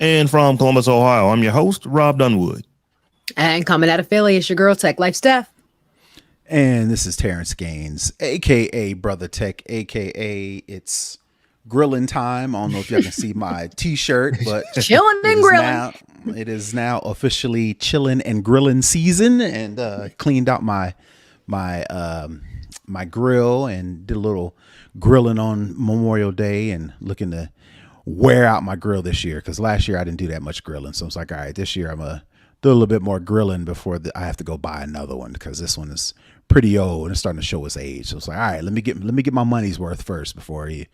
And from Columbus, Ohio, I'm your host, Robb Dunewood. And coming out of Philly, it's your girl, Tech Life Steph. And this is Terrance Gaines, aka Brother Tech, aka it's grilling time. I don't know if y'all can see my t-shirt, but Chilling and grilling. It is now officially chilling and grilling season, and cleaned out my grill and did a little grilling on Memorial Day, and looking to wear out my grill this year, because last year I didn't do that much grilling. So it's like, all right, this year I'm gonna do a little bit more grilling before I have to go buy another one, because this one is pretty old and it's starting to show its age. So it's like, all right, let me get my money's worth first before you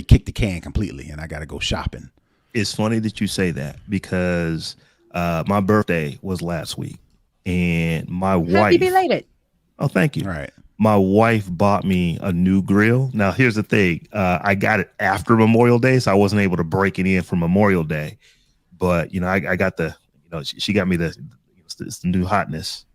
kick the can completely, and I got to go shopping. It's funny that you say that, because my birthday was last week, and my wife. Happy belated. Oh, thank you. All right. My wife bought me a new grill. Now, here's the thing. I got it after Memorial Day, so I wasn't able to break it in for Memorial Day. But, I got she got me the new hotness.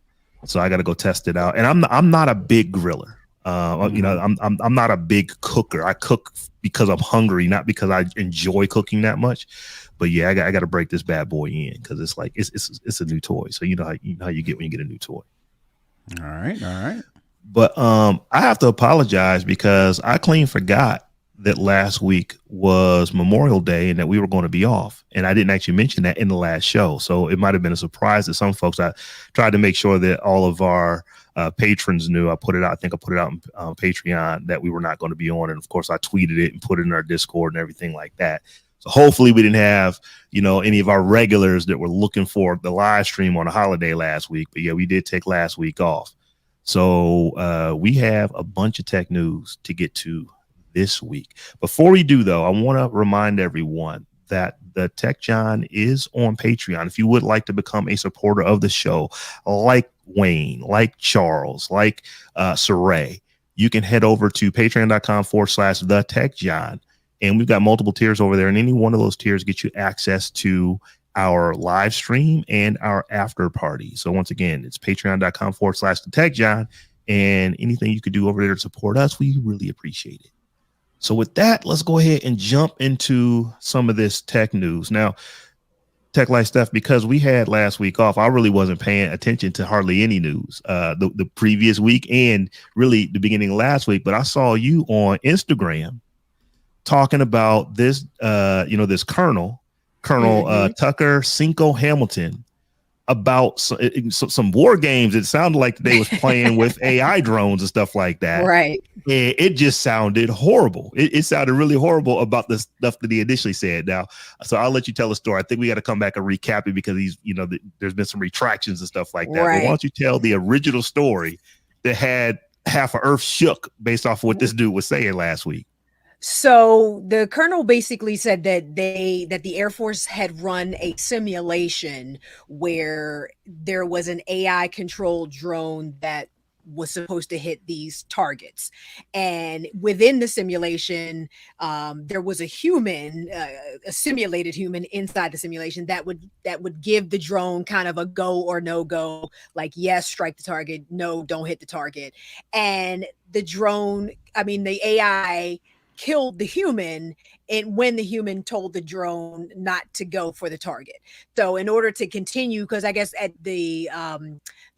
So I got to go test it out. And I'm not a big griller. I'm not a big cooker. I cook because I'm hungry, not because I enjoy cooking that much. But yeah, I got to break this bad boy in, because it's like it's a new toy. So you know how you get when you get a new toy. All right. But I have to apologize, because I clean forgot that last week was Memorial Day and that we were going to be off. And I didn't actually mention that in the last show. So it might have been a surprise to some folks. I tried to make sure that all of our patrons knew. I think I put it out on Patreon that we were not going to be on. And of course I tweeted it and put it in our Discord and everything like that. So hopefully we didn't have, any of our regulars that were looking for the live stream on a holiday last week. But yeah, we did take last week off. So we have a bunch of tech news to get to this week. Before we do, though, I want to remind everyone that the Tech Jawn is on Patreon. If you would like to become a supporter of the show, like Wayne, like Charles, like Saray, you can head over to patreon.com/the Tech Jawn. And we've got multiple tiers over there, and any one of those tiers gets you access to our live stream and our after party. So once again, it's patreon.com/the Tech Jawn, and anything you could do over there to support us, we really appreciate it. So with that, let's go ahead and jump into some of this tech news. Now, Tech Life stuff, because we had last week off, I really wasn't paying attention to hardly any news the previous week and really the beginning of last week. But I saw you on Instagram talking about this, this Colonel Tucker Cinco Hamilton, about some war games. It sounded like they was playing with AI drones and stuff like that. Right. And it just sounded horrible. It sounded really horrible about the stuff that he initially said. Now, so I'll let you tell the story. I think we got to come back and recap it, because there's been some retractions and stuff like that. Right. But why don't you tell the original story that had half of Earth shook based off of what this dude was saying last week? So the colonel basically said that the Air Force had run a simulation where there was an AI controlled drone that was supposed to hit these targets, and within the simulation there was a human, a simulated human inside the simulation that would give the drone kind of a go or no go, like yes, strike the target, no, don't hit the target. And the AI killed the human, and when the human told the drone not to go for the target. So in order to continue, because I guess at the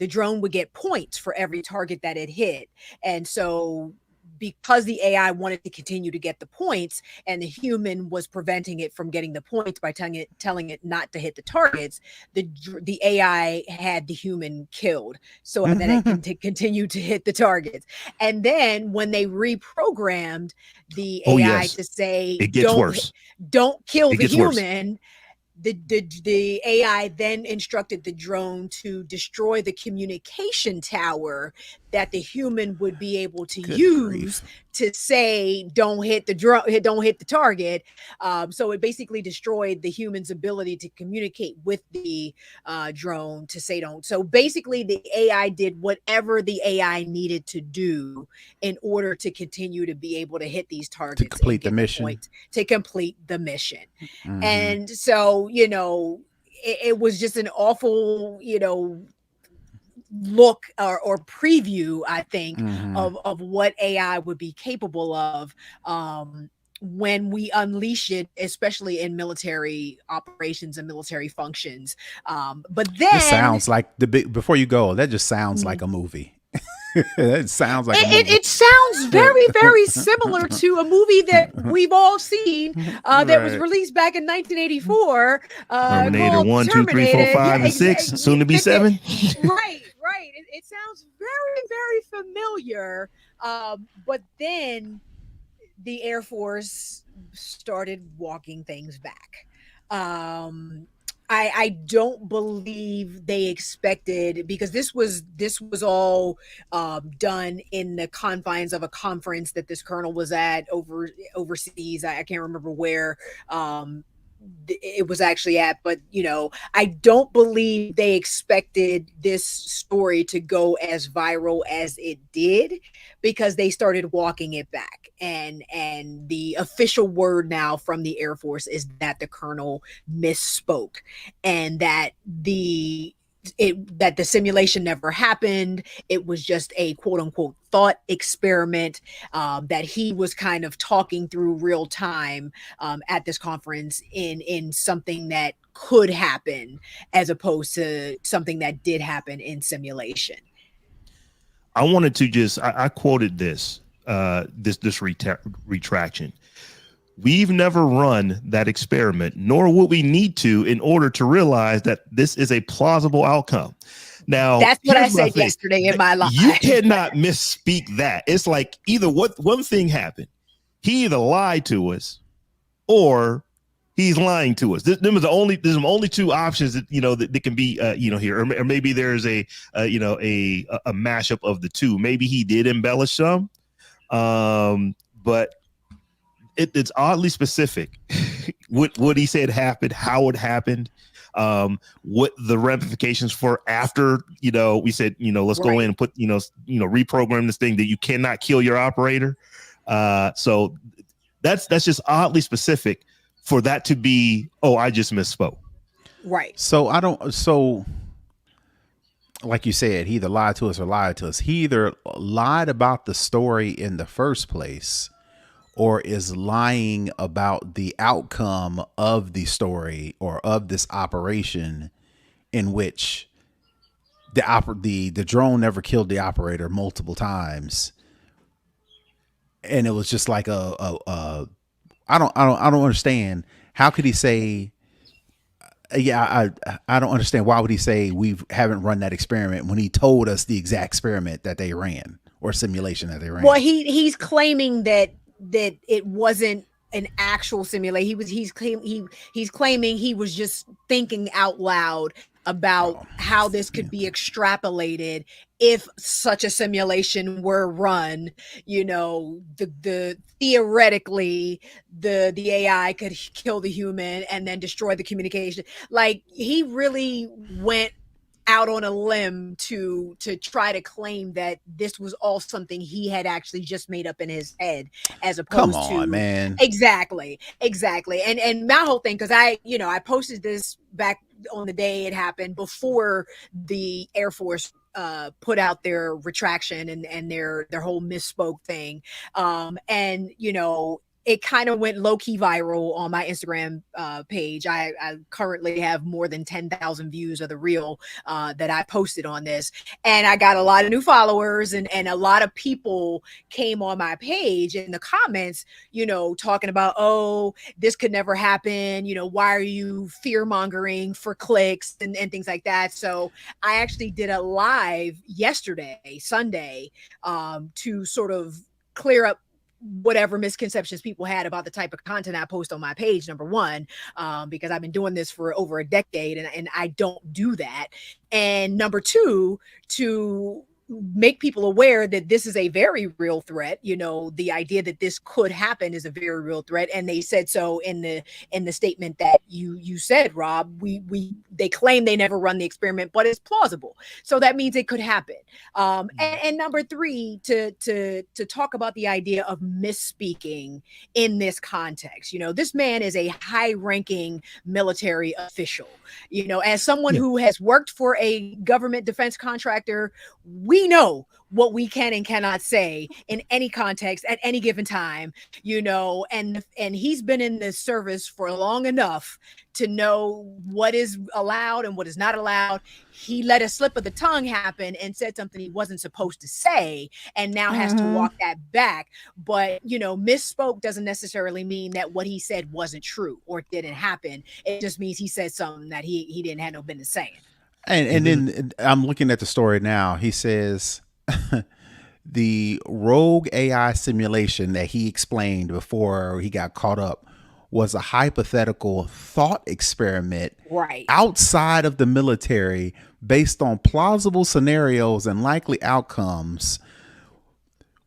drone would get points for every target that it hit, and so because the AI wanted to continue to get the points, and the human was preventing it from getting the points by telling it not to hit the targets, the AI had the human killed so that it can continue to hit the targets. And then when they reprogrammed the AI to say, it gets worse, don't kill the worse. human, the AI then instructed the drone to destroy the communication tower that the human would be able to use to say, don't hit the target. So it basically destroyed the human's ability to communicate with the drone to say don't. So basically the AI did whatever the AI needed to do in order to continue to be able to hit these targets, to complete the mission. Mm-hmm. And so, it was just an awful, look or preview, I think, of what AI would be capable of when we unleash it, especially in military operations and military functions. But then This sounds like before you go, that just sounds like a movie. It sounds like a movie. It sounds very, very similar to a movie that we've all seen that was released back in 1984. Terminator 1, 2, 3, 4, 5, and 6, soon to be 7. Right. It sounds very, very familiar. But then the Air Force started walking things back. I don't believe they expected, because this was all done in the confines of a conference that this colonel was at overseas. I can't remember where it was actually at, but I don't believe they expected this story to go as viral as it did, because they started walking it back. And the official word now from the Air Force is that the colonel misspoke, and that the simulation never happened. It was just a quote unquote thought experiment that he was kind of talking through real time at this conference in something that could happen, as opposed to something that did happen in simulation. I wanted to I quoted this retraction. We've never run that experiment, nor would we need to, in order to realize that this is a plausible outcome. Now, that's what I said yesterday in my life. You cannot misspeak that. It's like either one thing happened. He either lied to us or he's lying to us. There's only two options that that can be here, or maybe there's a mashup of the two. Maybe he did embellish some, but it's oddly specific. what he said happened, how it happened, what the ramifications for after we said let's go in and put reprogram this thing that you cannot kill your operator. So that's just oddly specific for that to be, I just misspoke. Right. So like you said, he either lied to us or lied to us. He either lied about the story in the first place, or is lying about the outcome of the story or of this operation, in which the drone never killed the operator multiple times. And it was just like I don't understand. How could he say, I don't understand. Why would he say we haven't run that experiment when he told us the exact experiment that they ran, or simulation that they ran? Well, he's claiming that it wasn't an actual simulation. He's claiming he was just thinking out loud about how this could be extrapolated if such a simulation were run. The theoretically the AI could kill the human and then destroy the communication. Like, he really went out on a limb to try to claim that this was all something he had actually just made up in his head, as opposed to man. Exactly. And my whole thing, because I posted this back on the day it happened, before the Air Force put out their retraction and their whole misspoke thing. And it kind of went low-key viral on my Instagram page. I currently have more than 10,000 views of the reel that I posted on this. And I got a lot of new followers, and a lot of people came on my page in the comments, talking about, this could never happen. Why are you fear-mongering for clicks and things like that? So I actually did a live yesterday, Sunday, to sort of clear up whatever misconceptions people had about the type of content I post on my page, number one, because I've been doing this for over a decade and I don't do that. And number two, to make people aware that this is a very real threat. The idea that this could happen is a very real threat. And they said so in the statement that you said, Rob. They claim they never run the experiment, but it's plausible. So that means it could happen. And number three, to talk about the idea of misspeaking in this context. This man is a high-ranking military official. As someone who has worked for a government defense contractor, we know what we can and cannot say in any context at any given time, and he's been in this service for long enough to know what is allowed and what is not allowed. He let a slip of the tongue happen and said something he wasn't supposed to say, and now has to walk that back. But, misspoke doesn't necessarily mean that what he said wasn't true or didn't happen. It just means he said something that he didn't have no business saying. And then I'm looking at the story now. He says the rogue AI simulation that he explained before he got caught up was a hypothetical thought experiment outside of the military based on plausible scenarios and likely outcomes.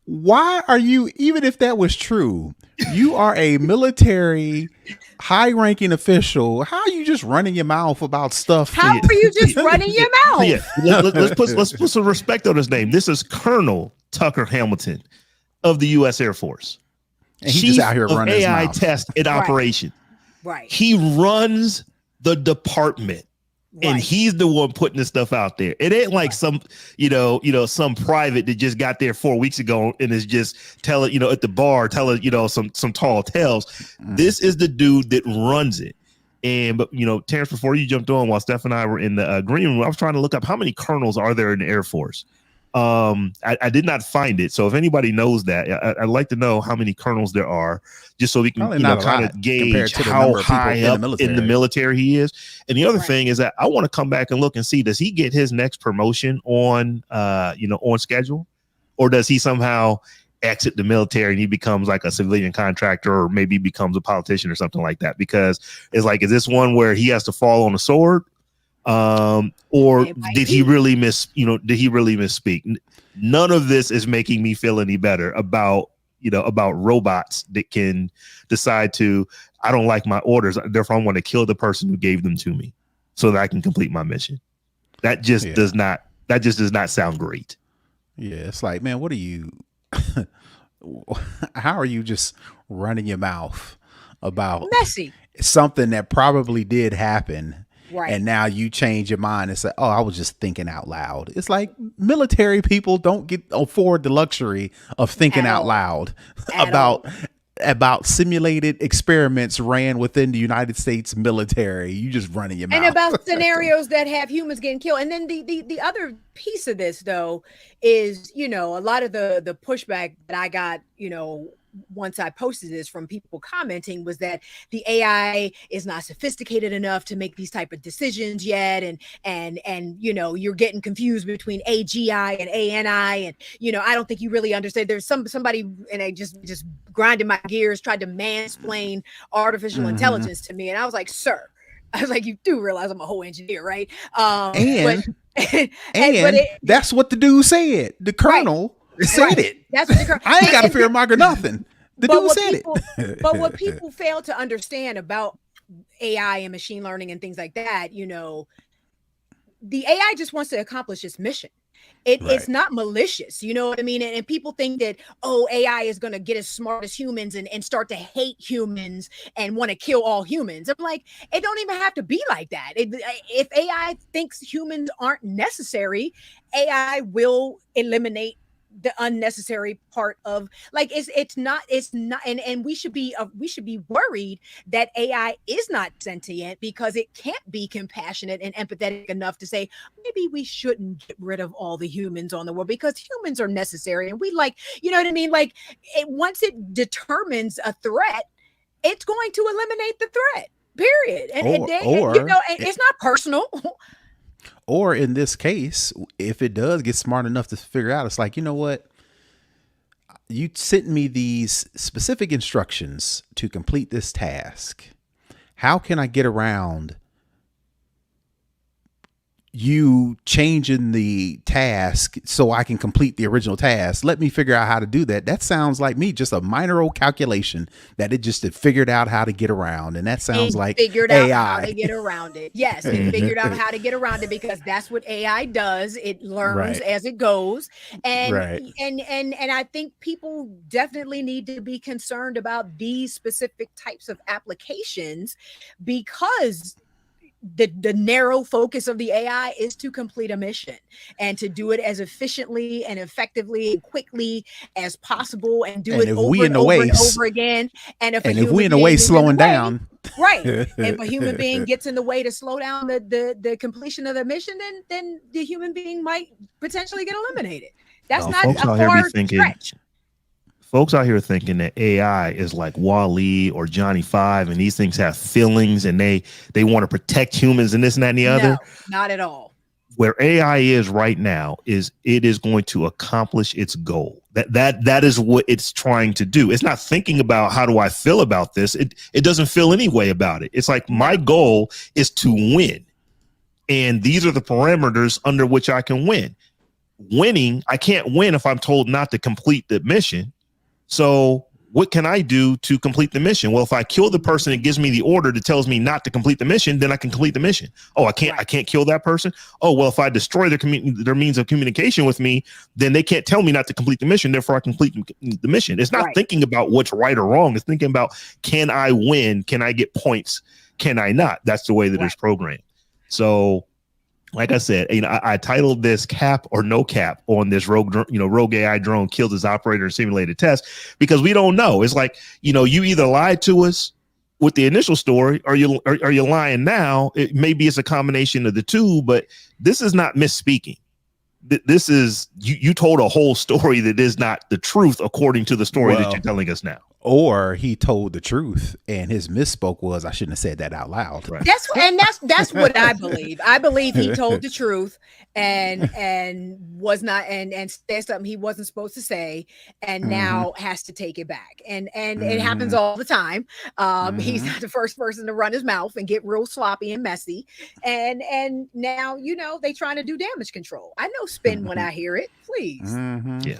Why are you, even if that was true, you are a military high-ranking official. How are you just running your mouth about stuff? How are you just running your mouth? Yeah, let's put some respect on his name. This is Colonel Tucker Hamilton of the U.S. Air Force. And he's just out here running AI his mouth. test in operation. Right. He runs the department. And he's the one putting this stuff out there. It ain't like some, some private that just got there 4 weeks ago and is just telling, at the bar, telling, some tall tales. This is the dude that runs it. But Terrance, before you jumped on, while Steph and I were in the green room, I was trying to look up how many colonels are there in the Air Force. I did not find it. So if anybody knows that, I'd like to know how many colonels there are, just so we can kind of gauge how high up in the military he is. And the other thing is that I want to come back and look and see, does he get his next promotion on schedule, or does he somehow exit the military and he becomes like a civilian contractor, or maybe becomes a politician or something like that? Because it's like, is this one where he has to fall on a sword? Or did he really misspeak? None of this is making me feel any better about robots that can decide to, I don't like my orders, therefore I want to kill the person who gave them to me so that I can complete my mission. That just does not sound great. Yeah. It's like, man, what are you, how are you just running your mouth about messy something that probably did happen? Right. And now you change your mind and say, oh, I was just thinking out loud. It's like military people don't afford the luxury of thinking out loud about simulated experiments ran within the United States military. You just running your mouth. And about scenarios that have humans getting killed. And then the other piece of this, though, is, a lot of the pushback that I got, once I posted this from people commenting, was that the AI is not sophisticated enough to make these type of decisions yet. And you're getting confused between AGI and ANI. And, I don't think you really understand. There's somebody, and I just grinding my gears, tried to mansplain artificial intelligence to me. And I was like, sir, you do realize I'm a whole engineer, right? And that's what the dude said. The colonel said it. That's what the colonel. I ain't got to fear monger nothing. The dude said it. But what people fail to understand about AI and machine learning and things like that, the AI just wants to accomplish its mission. It's not malicious, you know what I mean? And people think that, AI is going to get as smart as humans and start to hate humans and want to kill all humans. I'm like, it don't even have to be like that. If AI thinks humans aren't necessary, AI will eliminate the unnecessary part of, like, it's not and we should be worried that AI is not sentient because it can't be compassionate and empathetic enough to say, maybe we shouldn't get rid of all the humans on the world because humans are necessary. And we you know what I mean? Like, once it determines a threat, it's going to eliminate the threat, period. And it's not personal. Or in this case, if it does get smart enough to figure out, it's like, you know what? You sent me these specific instructions to complete this task. How can I get around you changing the task so I can complete the original task? Let me figure out how to do that. That sounds like me, just a minor old calculation that it just had figured out how to get around. And that sounds like figured AI. out how to get around it. Yes, it figured out how to get around it because that's what AI does. It learns as it goes. And and I think people definitely need to be concerned about these specific types of applications because the narrow focus of the AI is to complete a mission and to do it as efficiently and effectively and quickly as possible and do it over and over and over again. And if we in a way slowing down, right. If a human being gets in the way to slow down the completion of the mission, then the human being might potentially get eliminated. That's not a far stretch. Folks out here thinking that AI is like Wall-E or Johnny Five, and these things have feelings and they want to protect humans and this and that and the other. No, not at all. Where AI is right now is it is going to accomplish its goal. That is what it's trying to do. It's not thinking about how do I feel about this. It doesn't feel any way about it. It's like my goal is to win. And these are the parameters under which I can win. Winning, I can't win if I'm told not to complete the mission. So what can I do to complete the mission? Well, if I kill the person that gives me the order that tells me not to complete the mission, then I can complete the mission. Oh, I can't kill that person. Oh, well, if I destroy their means of communication with me, then they can't tell me not to complete the mission. Therefore, I complete the mission. It's not thinking about what's right or wrong. It's thinking about, can I win? Can I get points? Can I not? That's the way that it's programmed. So, like I said, I titled this "Cap or No Cap" on this rogue AI drone killed its operator in simulated test, because we don't know. It's like, you either lied to us with the initial story, or you're lying now. Maybe it's a combination of the two, but this is not misspeaking. This is you told a whole story that is not the truth according to the story that you're telling us now. Or he told the truth and his misspoke was, I shouldn't have said that out loud. Right. That's what I believe. I believe he told the truth and was not and said something he wasn't supposed to say, and now has to take it back. And it happens all the time. He's not the first person to run his mouth and get real sloppy and messy. And now they trying to do damage control. I know spin when I hear it. Please. Yeah.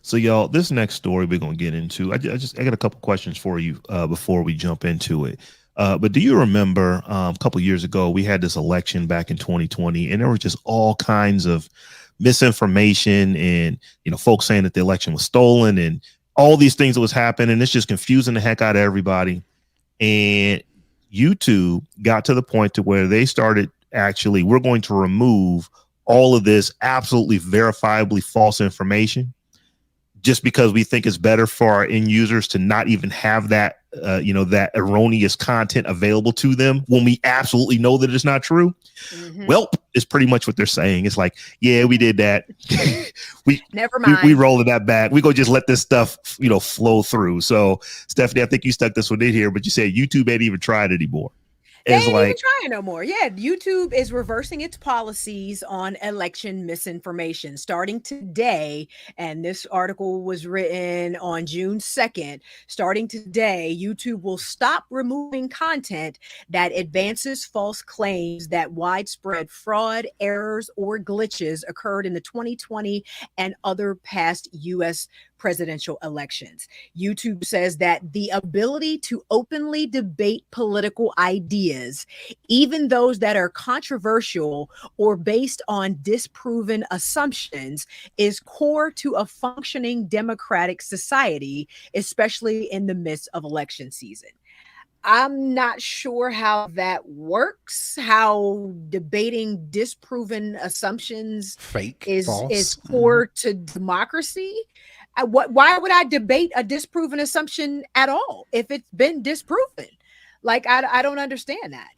So y'all, this next story we're gonna get into, I got a couple questions for you before we jump into it. But do you remember a couple years ago we had this election back in 2020, and there was just all kinds of misinformation and folks saying that the election was stolen and all these things that was happening. It's just confusing the heck out of everybody. And YouTube got to the point to where they started we're going to remove all of this absolutely verifiably false information, just because we think it's better for our end users to not even have that, that erroneous content available to them when we absolutely know that it's not true. Well, it's pretty much what they're saying. It's like, yeah, we did that. Never mind. We rolled that back. We go just let this stuff, flow through. So, Stephanie, I think you stuck this one in here, but you said YouTube ain't even tried anymore. They ain't even trying no more. Yeah, YouTube is reversing its policies on election misinformation starting today. And this article was written on June 2nd. Starting today, YouTube will stop removing content that advances false claims that widespread fraud, errors, or glitches occurred in the 2020 and other past U.S. presidential elections. YouTube says that the ability to openly debate political ideas, even those that are controversial or based on disproven assumptions, is core to a functioning democratic society, especially in the midst of election season. I'm not sure how that works, how debating disproven assumptions is core to democracy. Why would I debate a disproven assumption at all if it's been disproven? Like, I don't understand that.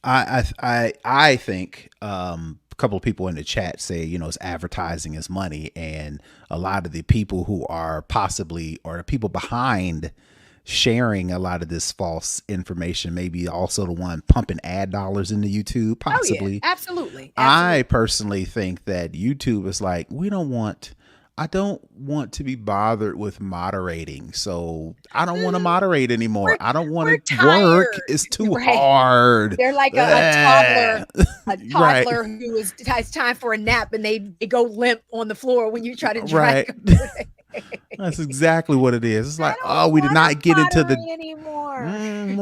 I think a couple of people in the chat say, it's advertising is money, and a lot of the people who are possibly, or the people behind sharing a lot of this false information, maybe also the one pumping ad dollars into YouTube, possibly. Oh, yeah, absolutely. I personally think that YouTube is like, I don't want to be bothered with moderating. So I don't want to moderate anymore. I don't want to work. It's too hard. They're like a toddler who has time for a nap, and they go limp on the floor when you try to drag them. That's exactly what it is. It's like, we did not get into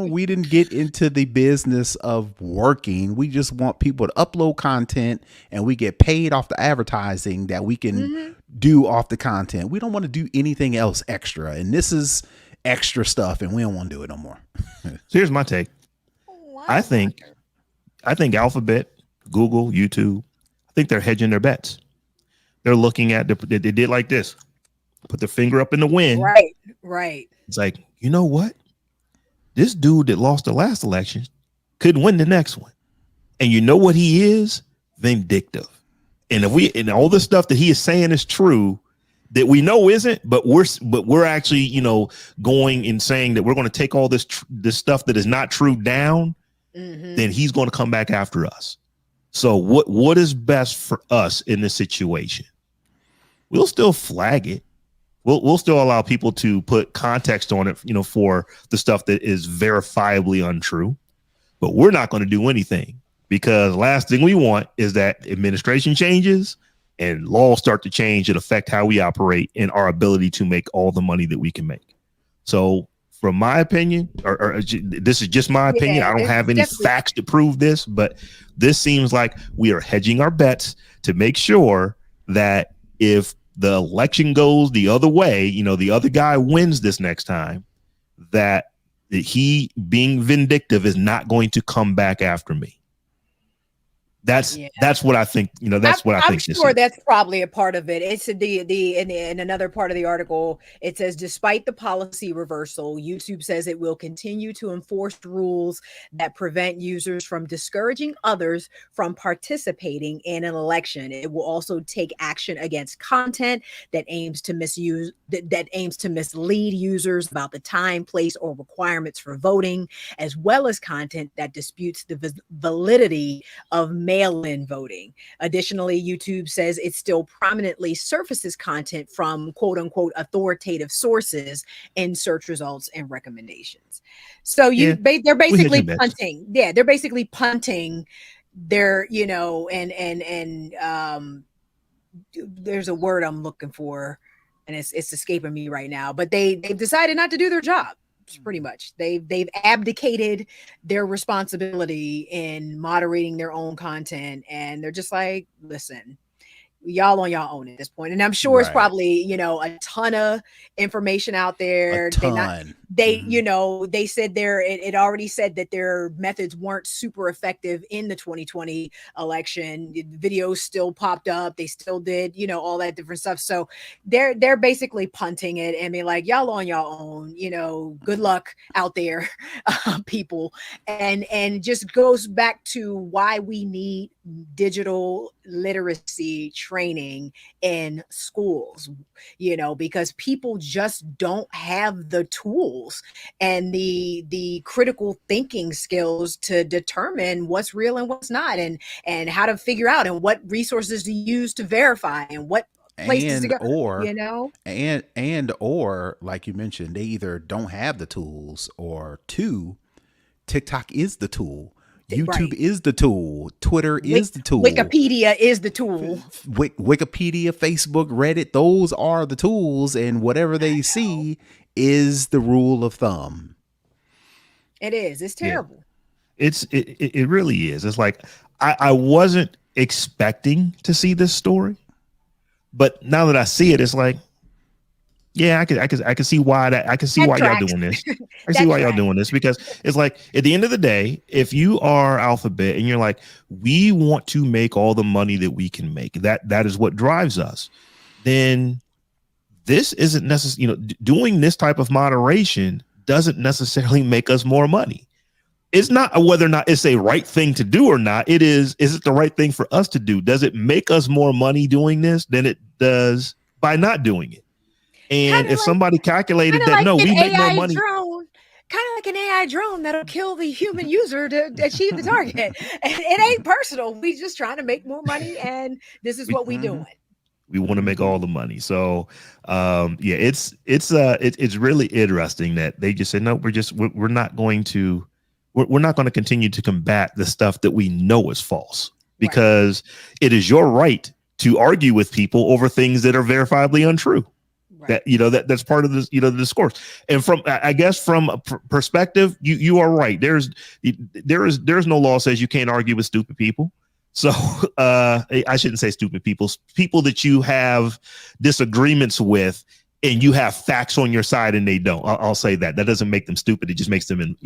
we didn't get into the business of working. We just want people to upload content, and we get paid off the advertising that we can do off the content. We don't want to do anything else extra, and this is extra stuff, and we don't want to do it no more. So here's my take. I think Alphabet, Google, YouTube, I think they're hedging their bets. They're looking at they did like this, put their finger up in the wind. Right. It's like, you know what? This dude that lost the last election could win the next one. And you know what he is? Vindictive. And and all the stuff that he is saying is true that we know isn't, but we're actually, going and saying that we're going to take all this stuff that is not true down, then he's going to come back after us. So what is best for us in this situation? We'll still flag it. We'll still allow people to put context on it, for the stuff that is verifiably untrue, but we're not going to do anything, because last thing we want is that administration changes and laws start to change and affect how we operate and our ability to make all the money that we can make. So from my opinion, or this is just my opinion, I don't have any facts to prove this, but this seems like we are hedging our bets to make sure that if the election goes the other way, the other guy wins this next time, that he, being vindictive, is not going to come back after me. That's what I think. That's what I think. I'm sure that's probably a part of it. It's in another part of the article. It says, despite the policy reversal, YouTube says it will continue to enforce rules that prevent users from discouraging others from participating in an election. It will also take action against content that aims to mislead users about the time, place, or requirements for voting, as well as content that disputes the validity of mail-in voting. Additionally, YouTube says it still prominently surfaces content from quote unquote authoritative sources in search results and recommendations. So they're basically punting. Yeah, they're basically punting their, there's a word I'm looking for and it's escaping me right now, but they've decided not to do their job. Pretty much they've abdicated their responsibility in moderating their own content, and they're just like, listen, y'all on y'all own at this point. And I'm sure it's probably, a ton of information out there. They said it already said that their methods weren't super effective in the 2020 election. The videos still popped up. They still did, all that different stuff. So they're basically punting it and being like, y'all on y'all own, good luck out there, people. And just goes back to why we need digital literacy training in schools, because people just don't have the tools and the critical thinking skills to determine what's real and what's not, and how to figure out and what resources to use to verify and what places to go, or like you mentioned, they either don't have the tools, or two, TikTok is the tool. YouTube is the tool. Twitter is the tool. Wikipedia is the tool. Wikipedia, Facebook, Reddit, those are the tools, and whatever they see is the rule of thumb. It is. It's terrible. Yeah. It really is. It's like I wasn't expecting to see this story, but now that I see it, it's like, yeah, I can see why y'all doing this. I see why y'all doing this, because it's like, at the end of the day, if you are Alphabet and you're like, we want to make all the money that we can make, that is what drives us, then this isn't necessarily, doing this type of moderation doesn't necessarily make us more money. It's not whether or not it's a right thing to do or not. Is it the right thing for us to do? Does it make us more money doing this than it does by not doing it? And if somebody calculated that, no, we make more money. Kind of like an AI drone that'll kill the human user to achieve the target. It ain't personal. We just trying to make more money, and this is what we doing. We want to make all the money. So, it's really interesting that they just said, no, we're not going to continue to combat the stuff that we know is false, because it is your right to argue with people over things that are verifiably untrue. That's part of this, the discourse. And from a perspective, you are right. There's no law says you can't argue with stupid people. So I shouldn't say stupid people that you have disagreements with and you have facts on your side and they don't. I'll say that doesn't make them stupid. It just makes them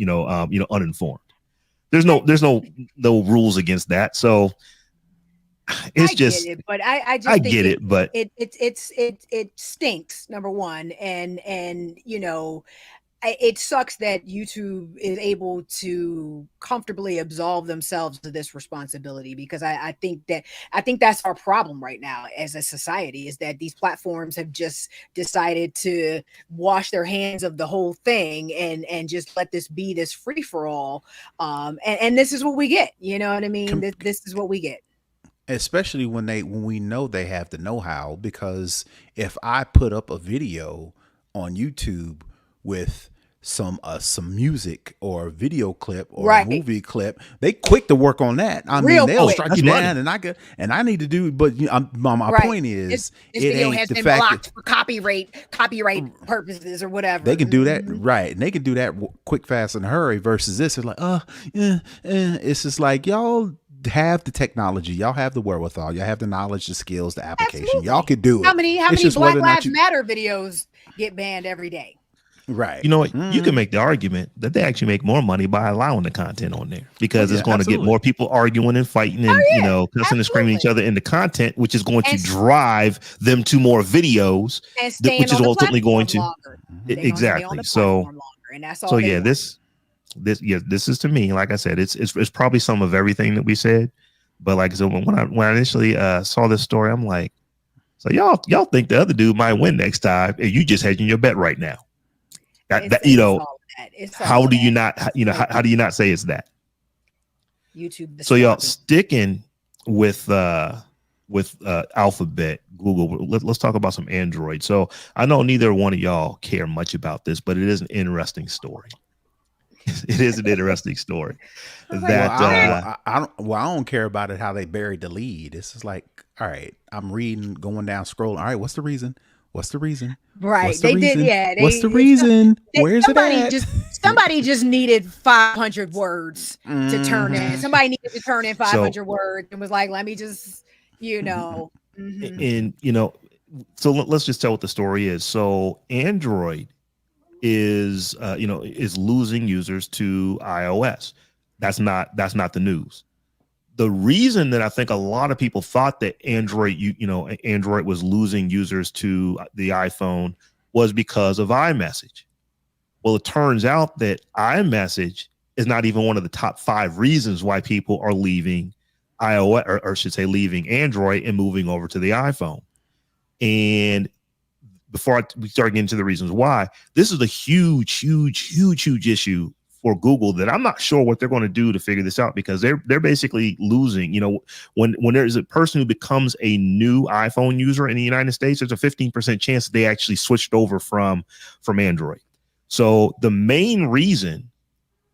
uninformed. there's no rules against that. So it's just get it, but I just I think get it, but it stinks, number one, and it sucks that YouTube is able to comfortably absolve themselves of this responsibility, because I think that's our problem right now as a society, is that these platforms have just decided to wash their hands of the whole thing and just let this be this free for all. And this is what we get. You know what I mean? This is what we get. Especially when we know they have the know-how, because if I put up a video on YouTube with some music or a video clip or a movie clip, they quick to work on that. I mean, they'll strike you down, and I need to do. But my point is, this video has been blocked for copyright purposes or whatever. They can do that, right? And they can do that quick, fast, and hurry. Versus this, it's like, it's just like, y'all have the technology, y'all have the wherewithal, y'all have the knowledge, the skills, the application. Absolutely. Y'all could do it. How many Black Lives Matter videos get banned every day? Right. You know what? You can make the argument that they actually make more money by allowing the content on there, because it's going to get more people arguing and fighting and cussing and screaming each other into content, which is going to drive them to more videos, which is ultimately going to exactly. So, and that's all. So yeah, this is, to me, like I said, it's probably some of everything that we said, but like I said, when I initially saw this story, I'm like, so y'all think the other dude might win next time, and you just hedging your bet right now. How do you not say it's that? YouTube. So y'all sticking with Alphabet, Google. Let's talk about some Android. So I know neither one of y'all care much about this, but it is an interesting story. It is an interesting story. I don't care about it, how they buried the lead. It's just like, all right, I'm reading, going down, scrolling. All right, what's the reason? Right. They did. Yeah. What's the reason? Where's it at? Somebody just needed 500 words to turn in. Somebody needed to turn in 500 words and was like, let me just, And, so let's just tell what the story is. So Android is losing users to iOS. That's not the news. The reason that I think a lot of people thought that Android was losing users to the iPhone was because of iMessage. Well, it turns out that iMessage is not even one of the top 5 reasons why people are leaving iOS, or should say leaving Android and moving over to the iPhone. And before we start getting into the reasons why, this is a huge issue for Google that I'm not sure what they're going to do to figure this out, because they're basically losing. When there's a person who becomes a new iPhone user in the United States, there's a 15% chance that they actually switched over from Android. So the main reason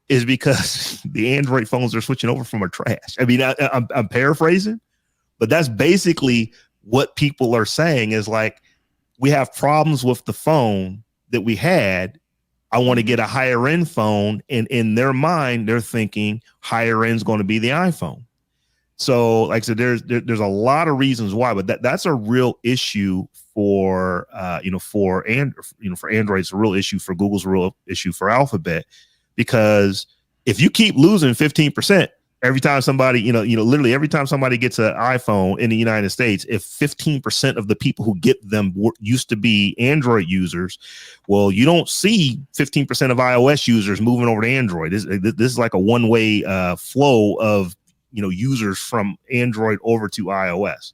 is because the Android phones they're switching over from are trash. I mean, I'm paraphrasing, but that's basically what people are saying, is like, we have problems with the phone that we had. I want to get a higher end phone. And in their mind, they're thinking higher end is going to be the iPhone. So like I said, there's a lot of reasons why, but that's a real issue for Android. It's a real issue for Google's, a real issue for Alphabet, because if you keep losing 15%, every time somebody, literally every time somebody gets an iPhone in the United States, if 15% of the people who get them used to be Android users, well, you don't see 15% of iOS users moving over to Android. This is like a one-way flow of, users from Android over to iOS.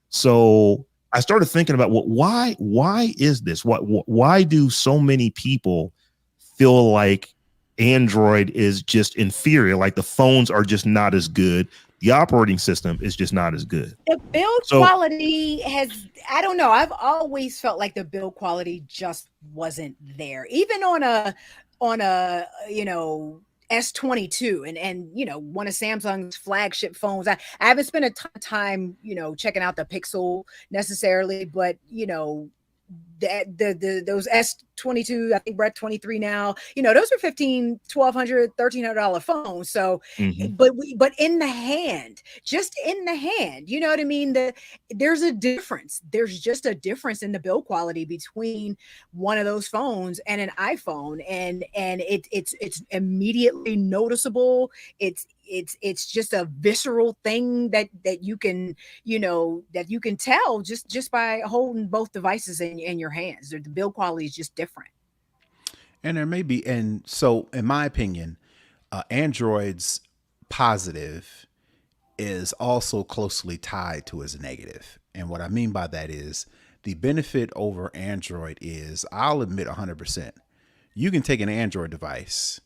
So I started thinking about, why is this? Why do so many people feel like Android is just inferior, like the phones are just not as good, the operating system is just not as good? The build quality I don't know, I've always felt like the build quality just wasn't there, even on a S22 and one of Samsung's flagship phones. I haven't spent a ton of time checking out the Pixel necessarily, but those S22, I think Brett 23 now, those are $1,500, $1,200, $1,300 phones. So, but in the hand, just in the hand, you know what I mean? There's a difference. There's just a difference in the build quality between one of those phones and an iPhone. And it's immediately noticeable. It's just a visceral thing that you can, that you can tell just by holding both devices in your hands. The build quality is just different. And there may be, and so in my opinion, Android's positive is also closely tied to its negative. And what I mean by that is the benefit over Android is, I'll admit 100%, you can take an Android device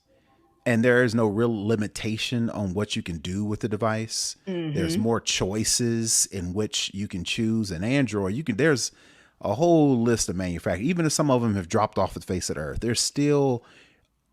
and there is no real limitation on what you can do with the device. There's more choices in which you can choose. An Android, there's a whole list of manufacturers. Even if some of them have dropped off the face of the earth, there's still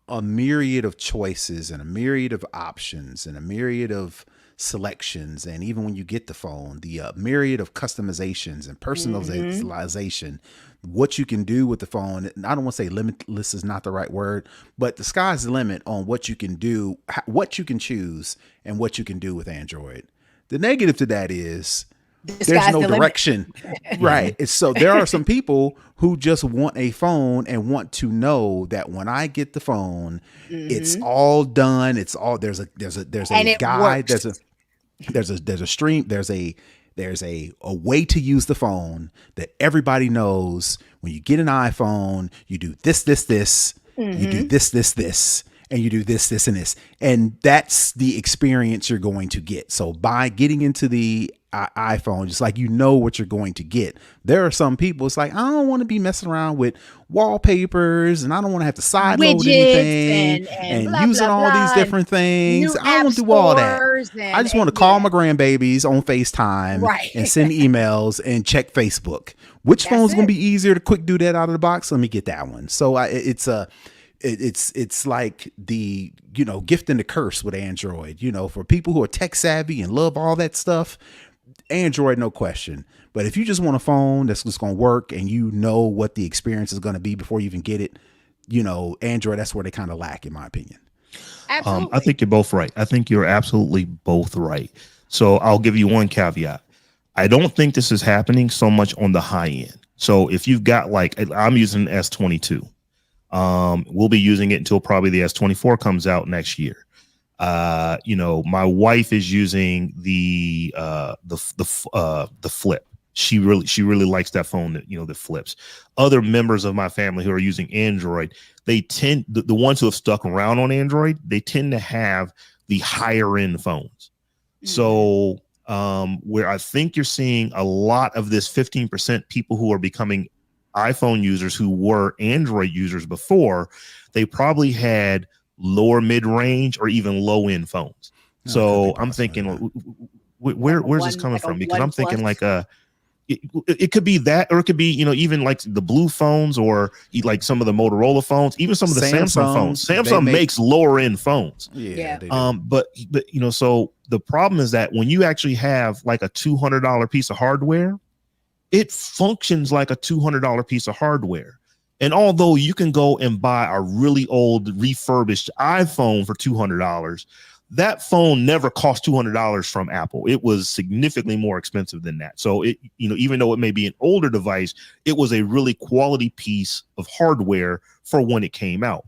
a myriad of choices and a myriad of options and a myriad of selections. And even when you get the phone, the myriad of customizations and personalization, what you can do with the phone. I don't want to say limitless is not the right word, but the sky's the limit on what you can do, what you can choose, and what you can do with Android. The negative to that is there's no direction. Right. So there are some people who just want a phone and want to know that when I get the phone, it's all done. It's all, there's a guide. Works. There's a stream. There's a way to use the phone that everybody knows. When you get an iPhone, you do this, you do this, and you do this, and this. And that's the experience you're going to get. So by getting into the iPhone, just like what you're going to get. There are some people, it's like, I don't want to be messing around with wallpapers and I don't want to have to sideload anything and blah, using all these different things. I don't want to do all that. I just want to call my grandbabies on FaceTime and send emails and check Facebook. Which phone's going to be easier to quick do that out of the box? Let me get that one. So it's like the, gift and the curse with Android, for people who are tech savvy and love all that stuff. Android, no question. But if you just want a phone that's just going to work and what the experience is going to be before you even get it, Android, that's where they kind of lack, in my opinion. Absolutely. I think you're both right. I think you're absolutely both right. So I'll give you one caveat. I don't think this is happening so much on the high end. So if you've got I'm using S22. We'll be using it until probably the S24 comes out next year. My wife is using the Flip. She really likes that phone that flips. Other members of my family who are using Android, they tend, the ones who have stuck around on Android, they tend to have the higher end phones. So where I think you're seeing a lot of this 15% people who are becoming iPhone users who were Android users before, they probably had lower mid-range or even low-end phones. So I'm thinking, where's this coming from? Because I'm thinking it could be that, or it could be, even like the blue phones or like some of the Motorola phones, even some of the Samsung phones. Samsung makes lower end phones. Yeah. But so the problem is that when you actually have like a $200 piece of hardware, it functions like a $200 piece of hardware. And although you can go and buy a really old refurbished iPhone for $200, that phone never cost $200 from Apple. It was significantly more expensive than that. So it, even though it may be an older device, it was a really quality piece of hardware for when it came out.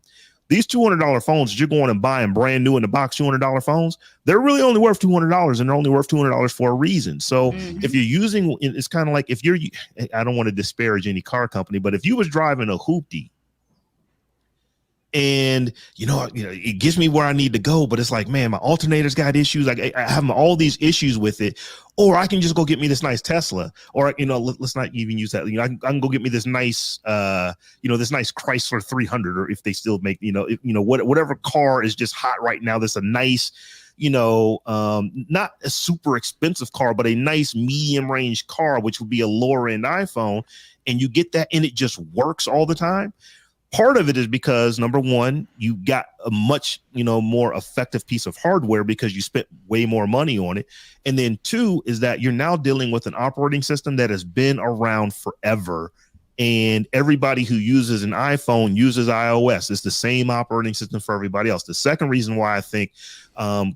These $200 phones that you're going and buying brand new in the box $200 phones, they're really only worth $200, and they're only worth $200 for a reason. So if you're using, it's kind of like if you're, I don't want to disparage any car company, but if you was driving a Hoopty and it gets me where I need to go, but it's like, man, my alternator's got issues. Like I have all these issues with it, or I can just go get me this nice Tesla, or let's not even use that. I can go get me this nice, this nice Chrysler 300, or if they still make, whatever car is just hot right now. That's a nice, not a super expensive car, but a nice medium range car, which would be a lower end iPhone, and you get that, and it just works all the time. Part of it is because, number one, you got a much, more effective piece of hardware because you spent way more money on it. And then two is that you're now dealing with an operating system that has been around forever And everybody who uses an iPhone uses iOS. It's the same operating system for everybody else. The second reason why I think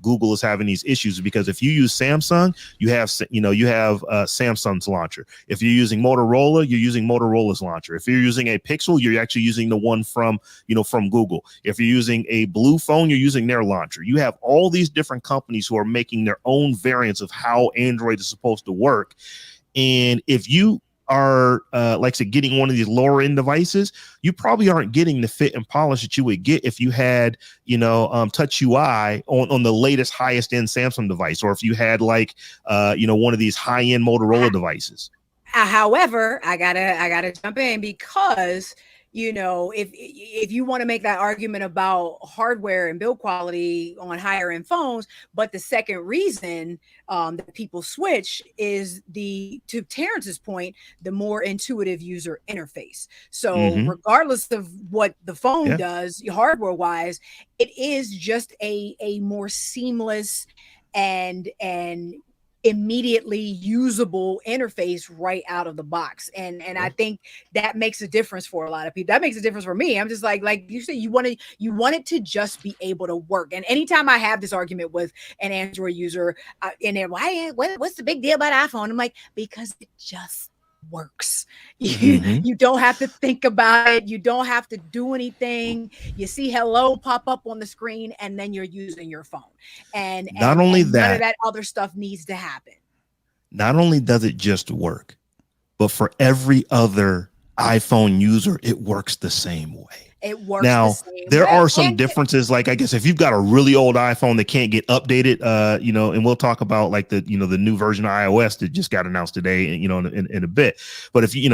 Google is having these issues is because if you use Samsung, you have Samsung's launcher. If you're using Motorola, you're using Motorola's launcher. If you're using a Pixel, you're actually using the one from Google. If you're using a Blue phone, you're using their launcher. You have all these different companies who are making their own variants of how Android is supposed to work. And if you are like I said, getting one of these lower end devices, you probably aren't getting the fit and polish that you would get if you had Touch UI on the latest highest end Samsung device, or if you had like one of these high end Motorola devices. However, I gotta jump in because if you want to make that argument about hardware and build quality on higher end phones, but the second reason that people switch is to Terrance's point, the more intuitive user interface. So regardless of what the phone does hardware wise, it is just a more seamless and immediately usable interface right out of the box. And I think that makes a difference for a lot of people. That makes a difference for me. I'm just like you said, you want it to just be able to work. And anytime I have this argument with an Android user and they're what's the big deal about iPhone? I'm like, because it just works. You don't have to think about it. You don't have to do anything. You see hello pop up on the screen and then you're using your phone. And none of that other stuff needs to happen. Not only does it just work, but for every other iPhone user, it works the same way. It works now, the same there way. are some differences. Like, I guess if you've got a really old iPhone that can't get updated, and we'll talk about like the new version of iOS that just got announced today, in a bit. But if you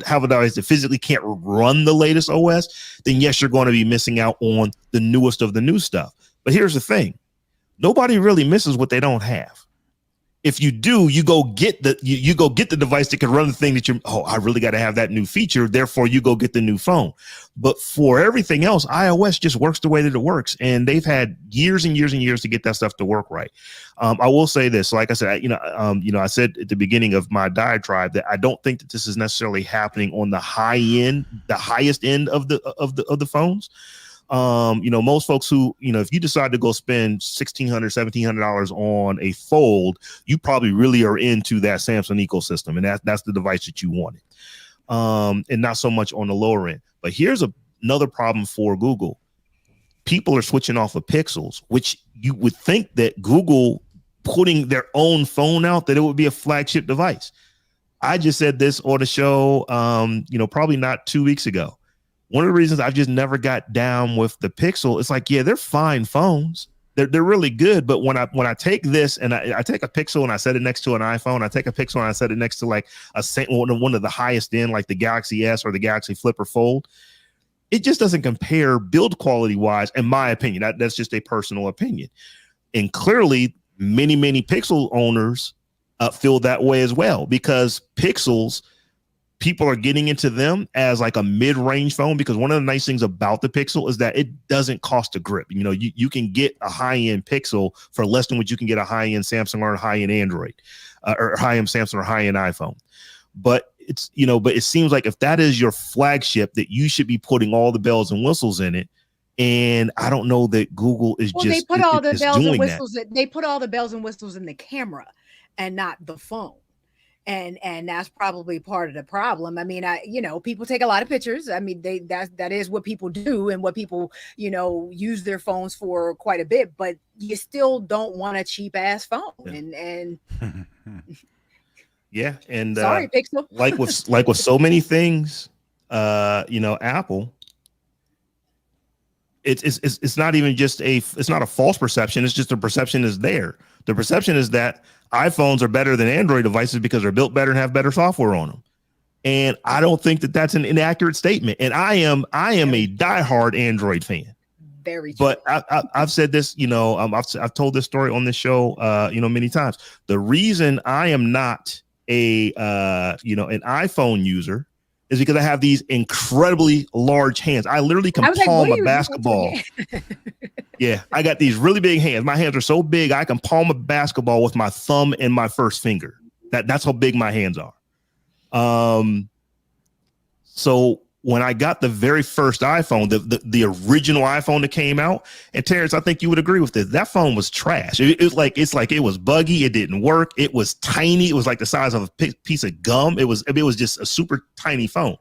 have a device that physically can't run the latest OS, then yes, you're going to be missing out on the newest of the new stuff. But here's the thing. Nobody really misses what they don't have. If you do, you go get the device that can run the thing that I really got to have that new feature. Therefore, you go get the new phone. But for everything else, iOS just works the way that it works. And they've had years and years and years to get that stuff to work right. I will say this. Like I said, I said at the beginning of my diatribe that I don't think that this is necessarily happening on the highest end of the phones. Most folks who, if you decide to go spend $1,600, $1,700 on a Fold, you probably really are into that Samsung ecosystem, and that's the device that you wanted, and not so much on the lower end. But here's another problem for Google. People are switching off of Pixels, which you would think that Google putting their own phone out, that it would be a flagship device. I just said this on the show, probably not 2 weeks ago. One of the reasons I've just never got down with the Pixel, it's like, yeah, they're fine phones. They're really good. But when I take this and I take a Pixel and I set it next to an iPhone, I take a Pixel and I set it next to like one of the highest end, like the Galaxy S or the Galaxy Flip or Fold, it just doesn't compare build quality wise, in my opinion. That's just a personal opinion. And clearly, many Pixel owners feel that way as well, because Pixels, people are getting into them as like a mid-range phone, because one of the nice things about the Pixel is that it doesn't cost a grip. You can get a high-end Pixel for less than what you can get a high-end Samsung or a high-end Android, or high-end Samsung or high-end iPhone. But but it seems like if that is your flagship, that you should be putting all the bells and whistles in it. And I don't know that Google is they put all the bells and whistles. They put all the bells and whistles in the camera and not the phone. And that's probably part of the problem. I mean, people take a lot of pictures. I mean, that is what people do and what people, use their phones for quite a bit, but you still don't want a cheap ass phone. And yeah. And sorry, Pixel. like with so many things, Apple, it's not even just it's not a false perception. It's just the perception is there. The perception is that iPhones are better than Android devices because they're built better and have better software on them. And I don't think that that's an inaccurate statement. And I am a diehard Android fan. Very true. But I've said this, I've told this story on this show, many times. The reason I am not an iPhone user is because I have these incredibly large hands. I literally can palm a basketball. Yeah, I got these really big hands. My hands are so big, I can palm a basketball with my thumb and my first finger. That's how big my hands are. So when I got the very first iPhone, the original iPhone that came out, and Terrance, I think you would agree with this, that phone was trash. It's like it was buggy. It didn't work. It was tiny. It was like the size of a piece of gum. It was just a super tiny phone.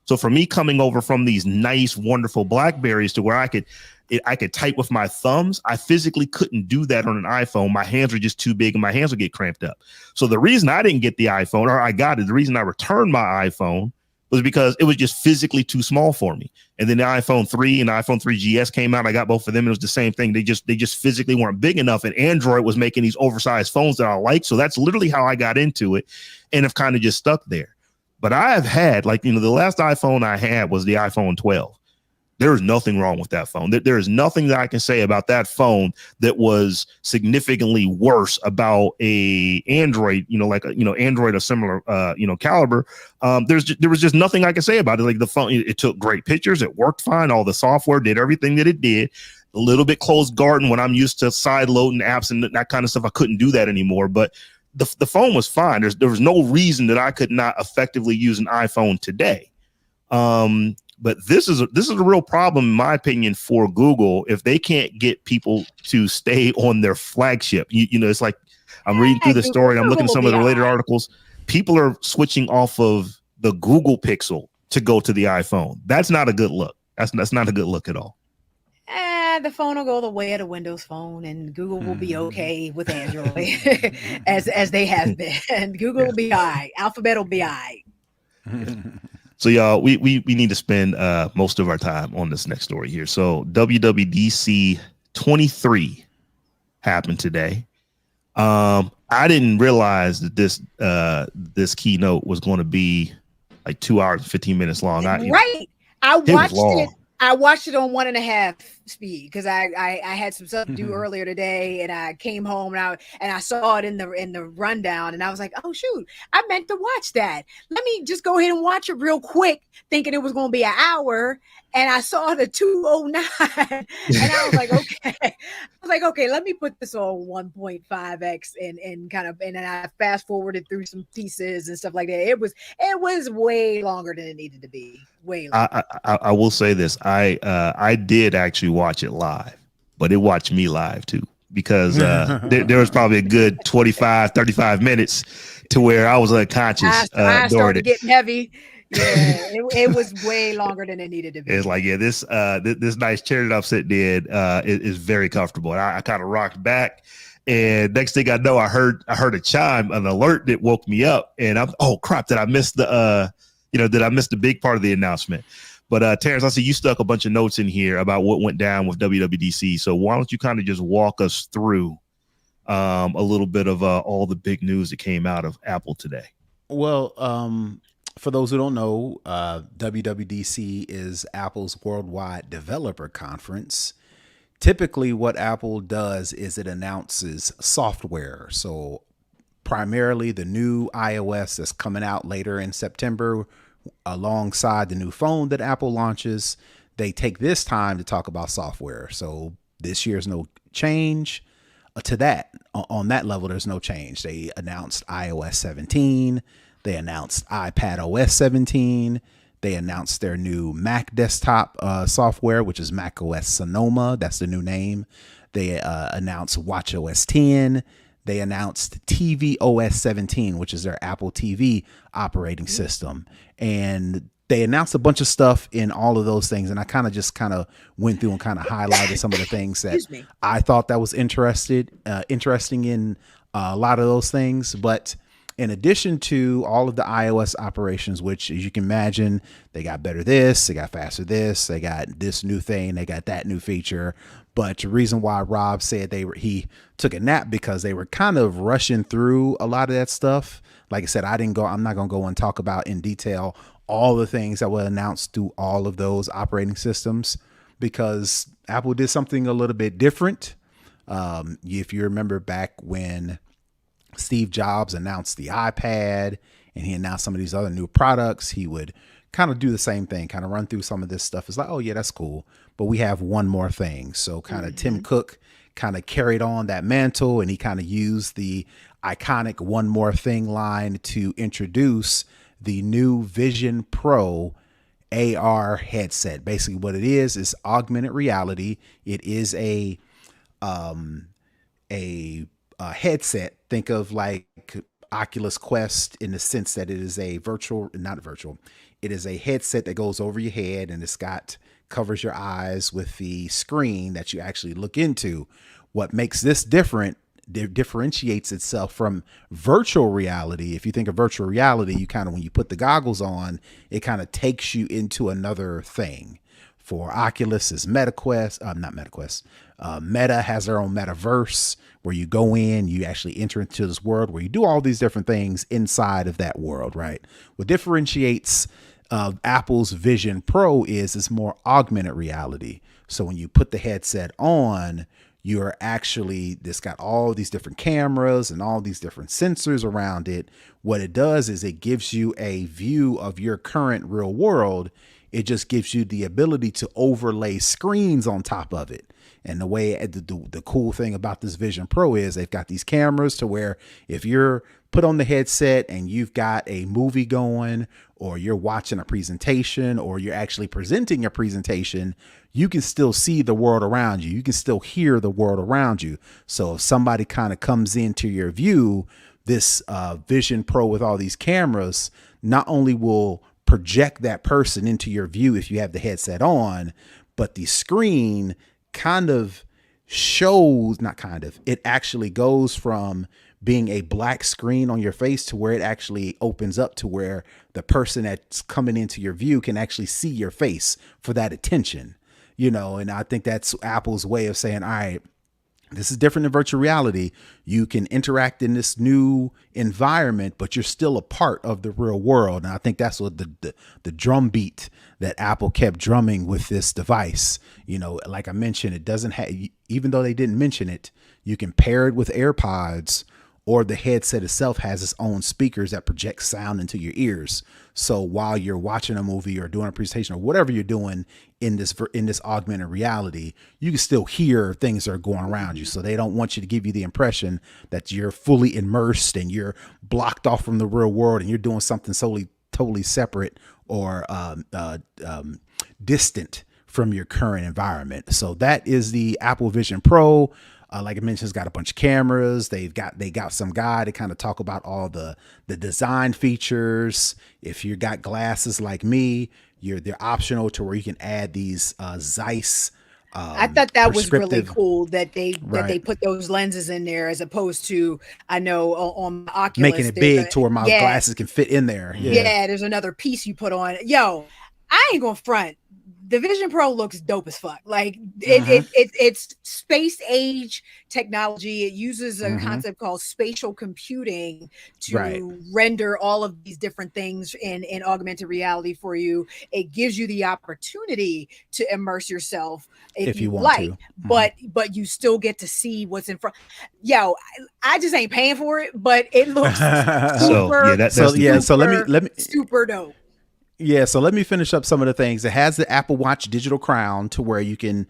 So for me coming over from these nice, wonderful BlackBerries to where I could type with my thumbs, I physically couldn't do that on an iPhone. My hands were just too big and my hands would get cramped up. So the reason I didn't get the iPhone, or I got it, the reason I returned my iPhone was because it was just physically too small for me. And then the iPhone 3 and the iPhone 3GS came out. I got both of them. It was the same thing. They just physically weren't big enough. And Android was making these oversized phones that I like. So that's literally how I got into it and have kind of just stuck there. But I have had, like, the last iPhone I had was the iPhone 12. There is nothing wrong with that phone. There is nothing that I can say about that phone that was significantly worse about a Android, Android of similar, caliber. There was just nothing I can say about it. Like the phone, it took great pictures. It worked fine. All the software did everything that it did. A little bit closed garden when I'm used to side loading apps and that kind of stuff. I couldn't do that anymore, but the phone was fine. There was no reason that I could not effectively use an iPhone today. But this is a real problem, in my opinion, for Google if they can't get people to stay on their flagship. It's like I'm reading through the story. I'm looking at some of the related articles. People are switching off of the Google Pixel to go to the iPhone. That's not a good look. That's not a good look at all. The phone will go the way of the Windows Phone, and Google will be okay with Android, as they have been. And Google will be all right. Alphabet will be all right. So y'all, we need to spend most of our time on this next story here. So WWDC23 happened today. I didn't realize that this keynote was going to be like 2 hours and 15 minutes long. I watched it. I watched it on 1.5 speed because I had some stuff to do earlier today, and I came home and I saw it in the rundown, and I was like, oh shoot, I meant to watch that. Let me just go ahead and watch it real quick, thinking it was going to be an hour, and I saw the 209, and I was like, okay, let me put this on 1.5x and then I fast forwarded through some pieces and stuff like that. It was way longer than it needed to be. Way longer. I will say this. I did actually watch it live, but it watched me live too, because there was probably a good 25-35 minutes to where I was unconscious. I started getting heavy. Yeah, it was way longer than it needed to be. It's like, yeah, this nice chair that I'm sitting in is very comfortable. And I kind of rocked back, and next thing I know, I heard a chime, an alert that woke me up, and oh crap, did I miss the big part of the announcement? But Terrance, I see you stuck a bunch of notes in here about what went down with WWDC. So why don't you kind of just walk us through a little bit of all the big news that came out of Apple today? Well, for those who don't know, WWDC is Apple's worldwide developer conference. Typically, what Apple does is it announces software. So primarily the new iOS that's coming out later in September, alongside the new phone that Apple launches. They take this time to talk about software. So this year's no change to that. On that level, there's no change. They announced iOS 17. They announced iPad OS 17. They announced their new Mac desktop software, which is Mac OS Sonoma. That's the new name. They announced watchOS 10. They announced TV OS 17, which is their Apple TV operating system. And they announced a bunch of stuff in all of those things. And I kind of went through and kind of highlighted some of the things that I thought that was interesting in a lot of those things. But in addition to all of the iOS operations, which, as you can imagine, they got better this, they got faster this, they got this new thing, they got that new feature. But the reason why Robb said he took a nap, because they were kind of rushing through a lot of that stuff. Like I said, I'm not going to go and talk about in detail all the things that were announced through all of those operating systems, because Apple did something a little bit different. If you remember back when Steve Jobs announced the iPad and he announced some of these other new products, he would kind of do the same thing, kind of run through some of this stuff. It's like, oh yeah, that's cool, but we have one more thing. So kind of Tim Cook kind of carried on that mantle, and he kind of used the iconic one more thing line to introduce the new Vision Pro AR headset. Basically what it is augmented reality. It is a headset. Think of like Oculus Quest in the sense that it is a it is a headset that goes over your head, and it's got covers your eyes with the screen that you actually look into. What makes this differentiates itself from virtual reality. If you think of virtual reality, you kind of, when you put the goggles on, it kind of takes you into another thing. For Oculus is MetaQuest. Meta has their own metaverse where you go in, you actually enter into this world where you do all these different things inside of that world, right? What differentiates Apple's Vision Pro is it's more augmented reality. So when you put the headset on, you're actually, it's got all these different cameras and all these different sensors around it. What it does is it gives you a view of your current real world. It just gives you the ability to overlay screens on top of it. And the way the cool thing about this Vision Pro is they've got these cameras to where if you're put on the headset and you've got a movie going, or you're watching a presentation, or you're actually presenting a presentation, you can still see the world around you. You can still hear the world around you. So if somebody kind of comes into your view, this Vision Pro with all these cameras not only will project that person into your view if you have the headset on, but the screen it actually goes from being a black screen on your face to where it actually opens up to where the person that's coming into your view can actually see your face for that attention, and I think that's Apple's way of saying, all right, this is different than virtual reality. You can interact in this new environment, but you're still a part of the real world. And I think that's what the drum beat that Apple kept drumming with this device. Like I mentioned, it doesn't have, even though they didn't mention it, you can pair it with AirPods, or the headset itself has its own speakers that project sound into your ears. So while you're watching a movie or doing a presentation or whatever you're doing in this augmented reality, you can still hear things that are going around you. So they don't want you to give you the impression that you're fully immersed and you're blocked off from the real world and you're doing something totally separate or distant from your current environment. So that is the Apple Vision Pro. Like I mentioned, it's got a bunch of cameras. They got some guy to kind of talk about all the design features. If you got glasses like me, they're optional to where you can add these Zeiss. I thought that was really cool that they put those lenses in there, as opposed to, I know on my Oculus, making it big to where my glasses can fit in there. Yeah, there's another piece you put on. Yo, I ain't gonna front. The Vision Pro looks dope as fuck. Like it's space age technology. It uses a concept called spatial computing to render all of these different things in augmented reality for you. It gives you the opportunity to immerse yourself if you want to, but you still get to see what's in front. Yo, I just ain't paying for it, but it looks super dope. Yeah, so let me finish up some of the things. It has the Apple Watch digital crown to where you can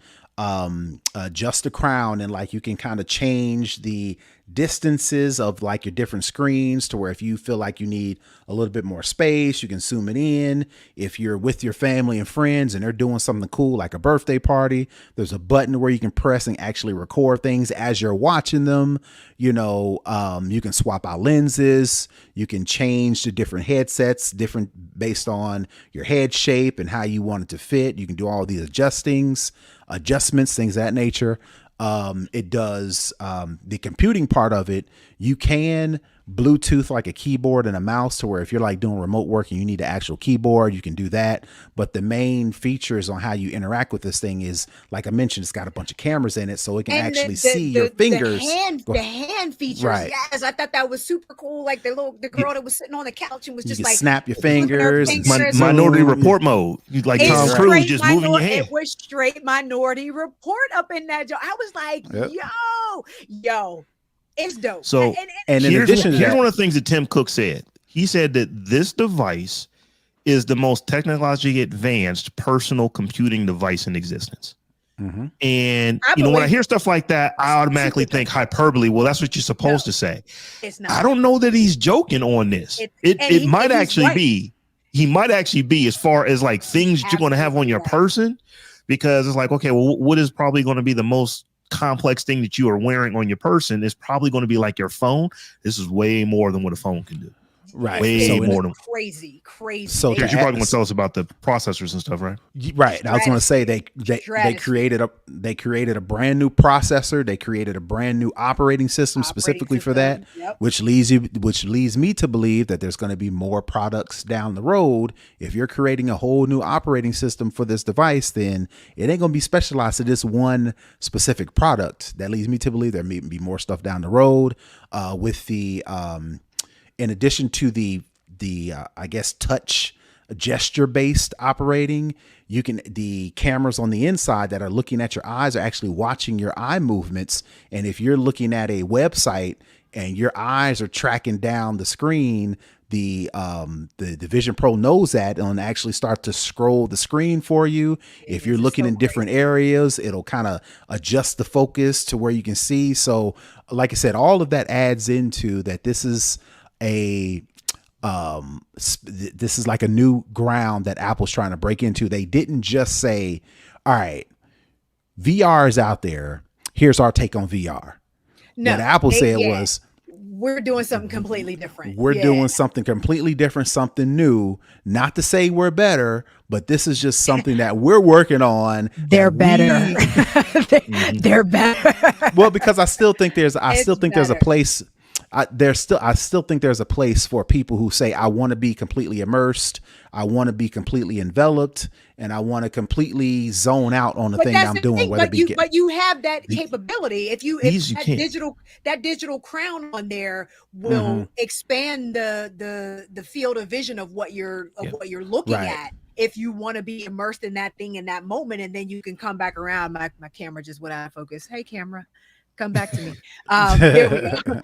adjust the crown, and like you can kind of change the distances of like your different screens to where if you feel like you need a little bit more space, you can zoom it in. If you're with your family and friends and they're doing something cool like a birthday party, there's a button where you can press and actually record things as you're watching them. You can swap out lenses. You can change the different headsets, different based on your head shape and how you want it to fit. You can do all these adjustments, things of that nature. It does the computing part of it. You can Bluetooth like a keyboard and a mouse to where if you're like doing remote work and you need an actual keyboard, you can do that. But the main features on how you interact with this thing is, like I mentioned, it's got a bunch of cameras in it, so it can actually see your fingers. The hand features, yes, I thought that was super cool. Like the girl that was sitting on the couch and was just like snap your fingers. Minority Report mode. You like Tom Cruise just moving your hand. It was straight Minority Report up in that joint. I was like, yo. It's dope. So, and in addition to that, here's one of the things that Tim Cook said. He said that this device is the most technologically advanced personal computing device in existence. And when I hear stuff like that, I automatically think hyperbole. Well, that's what you're supposed to say. It's not. I don't know that he's joking on this. It might actually be. he might actually be as far as like things that you're going to have on your person, because it's like, okay, well, what is probably going to be the most complex thing that you are wearing on your person is probably going to be like your phone. This is way more than what a phone can do. Right. Way more than crazy. So you're probably going to tell us about the processors and stuff, right? Right. I was going to say they created a brand new processor. They created a brand new operating system specifically for that, which leads me to believe that there's going to be more products down the road. If you're creating a whole new operating system for this device, then it ain't going to be specialized to this one specific product. That leads me to believe there may be more stuff down the road with the in addition to the I guess touch gesture based operating, the cameras on the inside that are looking at your eyes are actually watching your eye movements. And if you're looking at a website and your eyes are tracking down the screen, the Vision Pro knows that and actually start to scroll the screen for you. If you're looking in different areas, it'll kind of adjust the focus to where you can see. So like I said, all of that adds into that. This is like a new ground that Apple's trying to break into. They didn't just say, all right, VR is out there, here's our take on VR. No, what Apple said was, we're doing something completely different. We're doing something completely different, something new. Not to say we're better, but this is just something that we're working on. They're better. They're better. Well, because I still think there's a place. I still think there's a place for people who say, I want to be completely immersed, I want to be completely enveloped, and I want to completely zone out on the thing I'm doing. But you have that capability. If that digital crown on there will expand the field of vision of what you're looking at. If you want to be immersed in that thing in that moment, and then you can come back around. My camera just went out of focus. Hey, camera. Come back to me. There we go.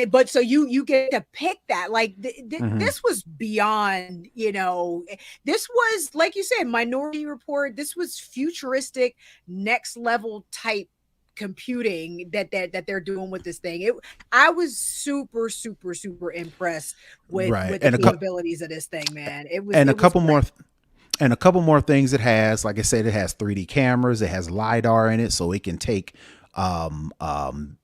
But so you get to pick that. Like this was beyond, this was, like you said, Minority Report. This was futuristic, next level type computing that they're doing with this thing. I was super, super, super impressed with the capabilities of this thing, man. A couple more things it has. Like I said, it has 3D cameras. It has LiDAR in it, so it can take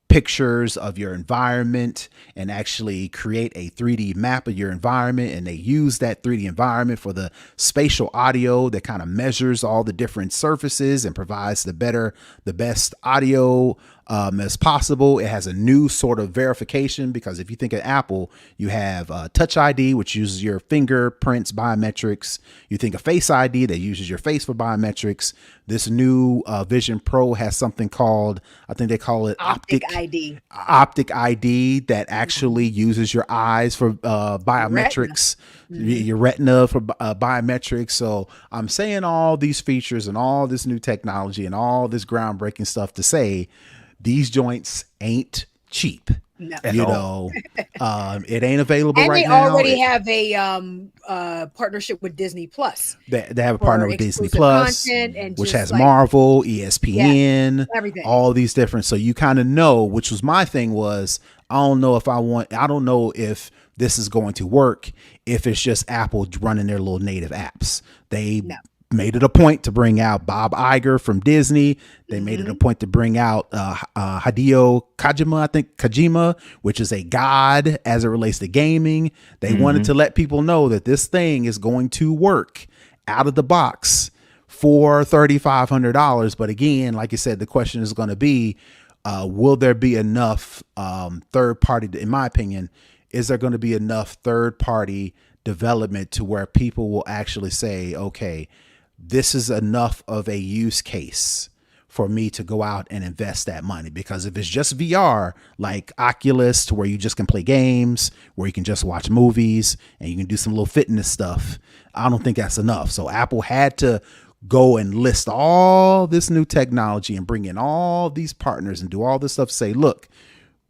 pictures of your environment and actually create a 3D map of your environment. And they use that 3D environment for the spatial audio that kind of measures all the different surfaces and provides the best audio as possible. It has a new sort of verification, because if you think of Apple, you have Touch ID, which uses your fingerprints biometrics. You think of Face ID that uses your face for biometrics. This new Vision Pro has something called, I think they call it Optic ID that actually uses your eyes for biometrics, your retina for biometrics. So I'm saying all these features and all this new technology and all this groundbreaking stuff to say these joints ain't cheap. No. It ain't available right now. And they already have a partnership with Disney Plus. They have a partner with Disney Plus, which has Marvel, ESPN, everything, all these different. So you kind of know, which was my thing was, I don't know if this is going to work if it's just Apple running their little native apps. They made it a point to bring out Bob Iger from Disney. They made it a point to bring out Hideo Kojima, which is a god as it relates to gaming. They wanted to let people know that this thing is going to work out of the box for $3,500. But again, like you said, the question is going to be, will there be enough third party, in my opinion, is there going to be enough third party development to where people will actually say, okay, this is enough of a use case for me to go out and invest that money? Because if it's just VR, like Oculus, to where you just can play games, where you can just watch movies and you can do some little fitness stuff, I don't think that's enough. So Apple had to go and list all this new technology and bring in all these partners and do all this stuff. Say, look,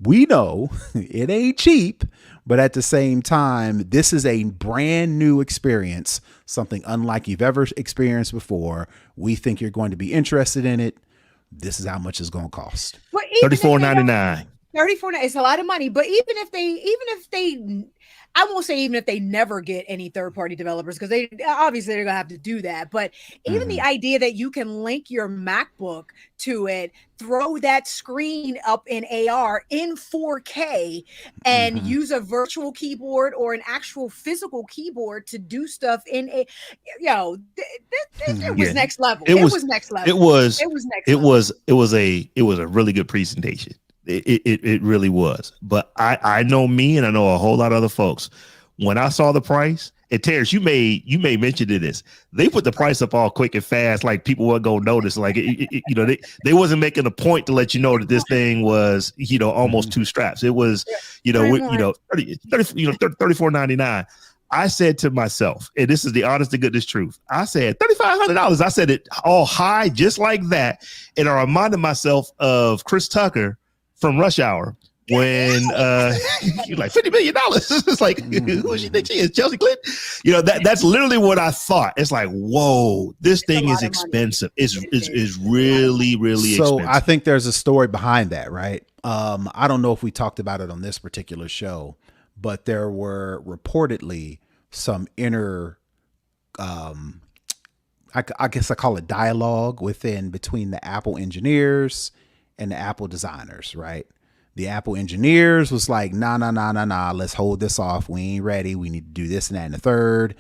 we know it ain't cheap, but at the same time, this is a brand new experience, something unlike you've ever experienced before. We think you're going to be interested in it. This is how much it's going to cost. $34.99. $34. It's a lot of money, but even if they, I won't say even if they never get any third-party developers, because they're gonna have to do that. But even the idea that you can link your MacBook to it, throw that screen up in AR in 4K, and use a virtual keyboard or an actual physical keyboard to do stuff in a it was next level. It was next level. It was next level. It was a really good presentation. It really was. But I know me, and I know a whole lot of other folks. When I saw the price, and Terrance, you may mention to this. They put the price up all quick and fast, like people weren't gonna notice. Like they wasn't making a point to let you know that this thing was almost 2 straps. It was $34.99. I said to myself, and this is the honest to goodness truth, I said $3,500. I said it all high, just like that, and I reminded myself of Chris Tucker from Rush Hour when you're like $50 million. It's like, who she think she is? Chelsea Clinton? That's literally what I thought. It's like, whoa, this thing is expensive. It's really, really expensive. So I think there's a story behind that, right? I don't know if we talked about it on this particular show, but there were reportedly some inner I guess I call it dialogue between the Apple engineers and the Apple designers, right? The Apple engineers was like, nah, let's hold this off. We ain't ready. We need to do this and that and the third.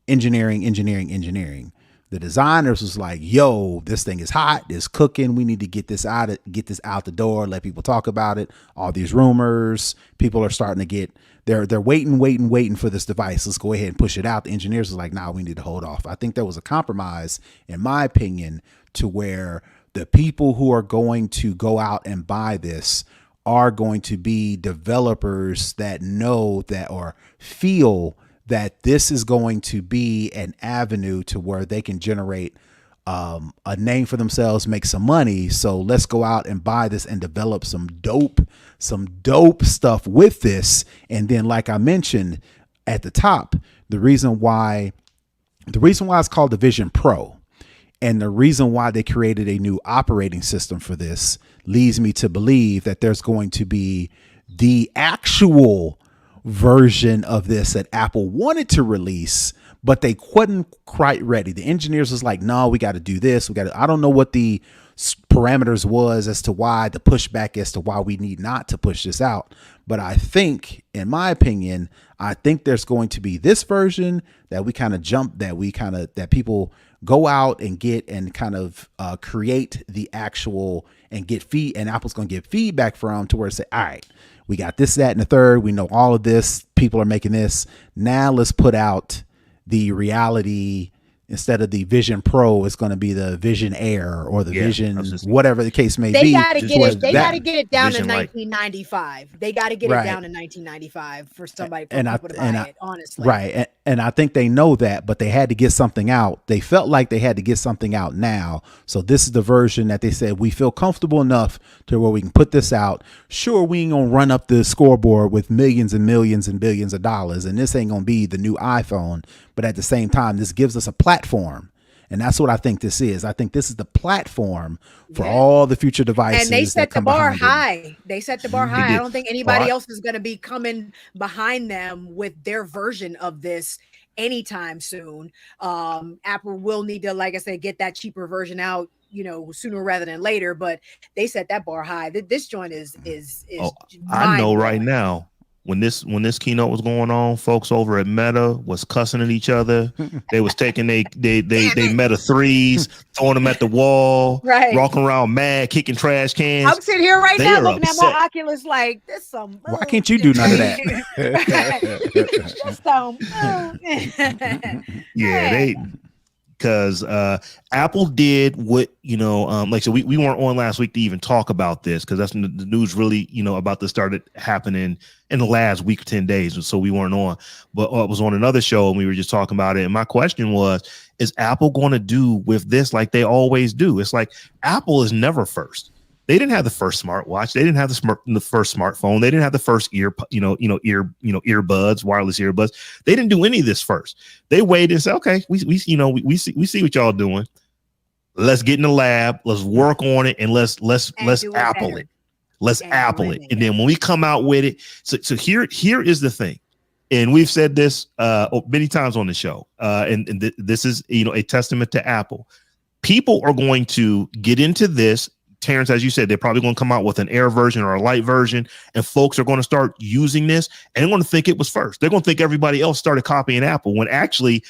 Engineering. The designers was like, yo, this thing is hot. It's cooking. We need to get this out the door. Let people talk about it. All these rumors. People are starting to they're waiting for this device. Let's go ahead and push it out. The engineers was like, nah, we need to hold off. I think there was a compromise, in my opinion, to where the people who are going to go out and buy this are going to be developers that know that or feel that this is going to be an avenue to where they can generate a name for themselves, make some money. So let's go out and buy this and develop some dope stuff with this. And then, like I mentioned at the top, the reason why it's called the Vision Pro, and the reason why they created a new operating system for this leads me to believe that there's going to be the actual version of this that Apple wanted to release, but they wasn't quite ready. The engineers was like, no, we got to do this. I don't know what the parameters was as to why the pushback as to why we need not to push this out. But I think, in my opinion, there's going to be this version that that people go out and get and kind of create the actual and get and Apple's going to get feedback from, to where it say, all right, we got this, that, and the third. We know all of this. People are making this. Now let's put out the reality. Instead of the Vision Pro, it's going to be the Vision Air or the Vision, whatever the case may be. They got to get it down to 1995. They got to get it down to 1995 for somebody to buy it, honestly. Right. And I think they know that, but they had to get something out. They felt like they had to get something out now. So this is the version that they said, we feel comfortable enough to where we can put this out. Sure, we ain't going to run up the scoreboard with millions and millions and billions of dollars. And this ain't going to be the new iPhone. But at the same time, this gives us a platform. And that's what I think this is. I think this is the platform for all the future devices. And they set the bar high. They set the bar high. I don't think anybody else is going to be coming behind them with their version of this anytime soon. Apple will need to, like I said, get that cheaper version out, sooner rather than later. But they set that bar high. This joint is I know right now. When this keynote was going on, folks over at Meta was cussing at each other. They was taking they Meta threes, throwing them at the wall, walking around mad, kicking trash cans. I'm sitting here right now looking at my Oculus like this. Why can't you do none of that? Because Apple did what, like, so we weren't on last week to even talk about this, because that's the news really, about this started happening in the last week, 10 days. So we weren't on, but it was on another show and we were just talking about it. And my question was, is Apple going to do with this like they always do? It's like Apple is never first. They didn't have the first smartwatch. They didn't have the first smartphone. They didn't have the first earbuds, wireless earbuds. They didn't do any of this first. They waited and said, okay, we see what y'all doing. Let's get in the lab. Let's work on it, and let's Apple it. Let's Apple it. And then when we come out with it, so here is the thing. and we've said this many times on the show, this is, a testament to Apple. People are going to get into this. Terrance, as you said, they're probably going to come out with an Air version or a light version, and folks are going to start using this, and they're going to think it was first. They're going to think everybody else started copying Apple, when actually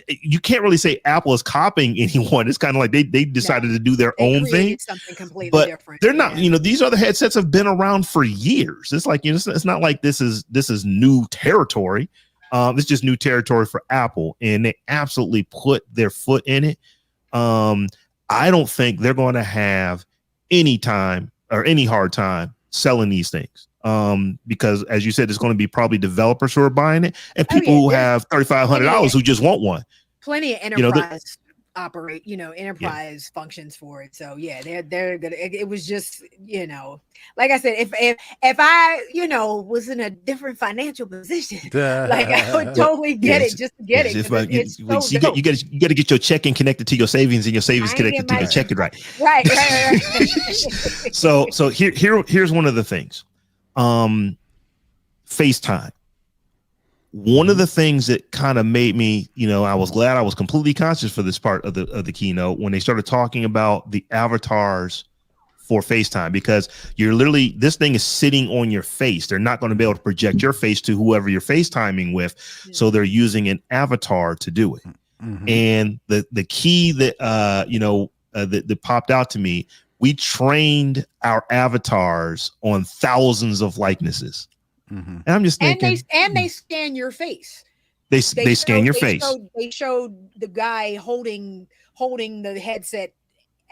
you can't really say Apple is copying anyone. It's kind of like they decided to do their own thing, something completely but different. they're not. These other headsets have been around for years. It's like it's not like this is new territory. It's just new territory for Apple, and they absolutely put their foot in it. I don't think they're going to have any time or any hard time selling these things, because as you said, it's going to be probably developers who are buying it, and people who have $3,500 who just want one. Plenty of enterprise enterprise functions for it. So yeah, they're good. It was just, like I said, if I was in a different financial position, like I would totally get it, just to get it. You got to get your checking connected to your savings, and your savings connected to your checking, right? Right. So here's one of the things. FaceTime. One of the things that kind of made me, I was glad I was completely conscious for this part of the keynote when they started talking about the avatars for FaceTime, because this thing is sitting on your face. They're not going to be able to project your face to whoever you're FaceTiming with. So they're using an avatar to do it. Mm-hmm. And the key that, that popped out to me, we trained our avatars on thousands of likenesses. Mm-hmm. And I'm just thinking, and they scan your face. They scan your face. They showed the guy holding the headset